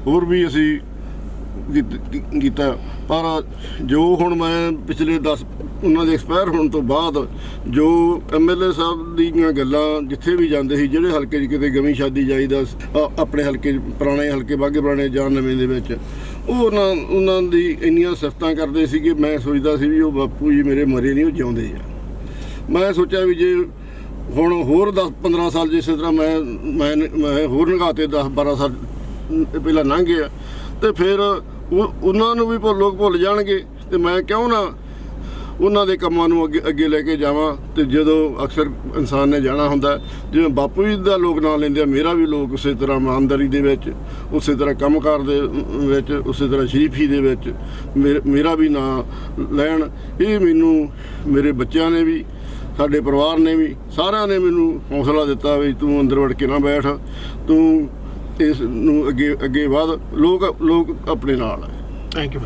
ਹੋਰ ਵੀ ਅਸੀਂ ਕੀਤਾ, ਪਰ ਜੋ ਹੁਣ ਮੈਂ ਪਿਛਲੇ 10 ਉਹਨਾਂ ਦੇ ਐਕਸਪਾਇਰ ਹੋਣ ਤੋਂ ਬਾਅਦ ਜੋ MLA ਸਾਹਿਬ ਦੀਆਂ ਗੱਲਾਂ ਜਿੱਥੇ ਵੀ ਜਾਂਦੇ ਸੀ, ਜਿਹੜੇ ਹਲਕੇ 'ਚ ਕਿਤੇ ਗਵੀਂ ਸ਼ਾਦੀ ਜਾਈਦਾ, ਆਪਣੇ ਹਲਕੇ ਪੁਰਾਣੇ ਹਲਕੇ ਬਾਘੇ ਪੁਰਾਣੇ ਜਾਂ ਨਵੇਂ ਦੇ ਵਿੱਚ, ਉਹ ਉਹਨਾਂ ਦੀ ਇੰਨੀਆਂ ਸਿਫਤਾਂ ਕਰਦੇ ਸੀ ਕਿ ਮੈਂ ਸੋਚਦਾ ਸੀ ਵੀ ਉਹ ਬਾਪੂ ਜੀ ਮੇਰੇ ਮਰੇ ਨਹੀਂ, ਉਹ ਜਿਉਂਦੇ ਆ। ਮੈਂ ਸੋਚਿਆ ਵੀ ਜੇ ਹੁਣ ਹੋਰ 10-15 ਸਾਲ ਜਿਸੇ ਤਰ੍ਹਾਂ ਮੈਂ ਹੋਰ ਲੰਘਾਤੇ 10-12 ਸਾਲ ਪਹਿਲਾਂ ਲੰਘ ਗਿਆ, ਤੇ ਫਿਰ ਉਹਨਾਂ ਨੂੰ ਵੀ ਲੋਕ ਭੁੱਲ ਜਾਣਗੇ, ਤੇ ਮੈਂ ਕਿਉਂ ਨਾ ਉਹਨਾਂ ਦੇ ਕੰਮਾਂ ਨੂੰ ਅੱਗੇ ਲੈ ਕੇ ਜਾਵਾਂ। ਤੇ ਜਦੋਂ ਅਕਸਰ ਇਨਸਾਨ ਨੇ ਜਾਣਾ ਹੁੰਦਾ, ਜਿਵੇਂ ਬਾਪੂ ਜੀ ਦਾ ਲੋਕ ਨਾਂ ਲੈਂਦੇ ਆ, ਮੇਰਾ ਵੀ ਲੋਕ ਉਸੇ ਤਰ੍ਹਾਂ ਇਮਾਨਦਾਰੀ ਦੇ ਵਿੱਚ, ਉਸੇ ਤਰ੍ਹਾਂ ਕੰਮਕਾਰ ਦੇ ਵਿੱਚ, ਉਸੇ ਤਰ੍ਹਾਂ ਸ਼ਰੀਫੀ ਦੇ ਵਿੱਚ ਮੇਰਾ ਵੀ ਨਾਂ ਲੈਣ। ਇਹ ਮੈਨੂੰ ਮੇਰੇ ਬੱਚਿਆਂ ਨੇ ਵੀ, ਸਾਡੇ ਪਰਿਵਾਰ ਨੇ ਵੀ, ਸਾਰਿਆਂ ਨੇ ਮੈਨੂੰ ਹੌਸਲਾ ਦਿੱਤਾ ਵੀ ਤੂੰ ਅੰਦਰ ਵੜ ਕੇ ਨਾ ਬੈਠ, ਤੂੰ ਇਸ ਨੂੰ ਅੱਗੇ ਵਧ, ਲੋਕ ਆਪਣੇ ਨਾਲ ਹੈ। Thank you.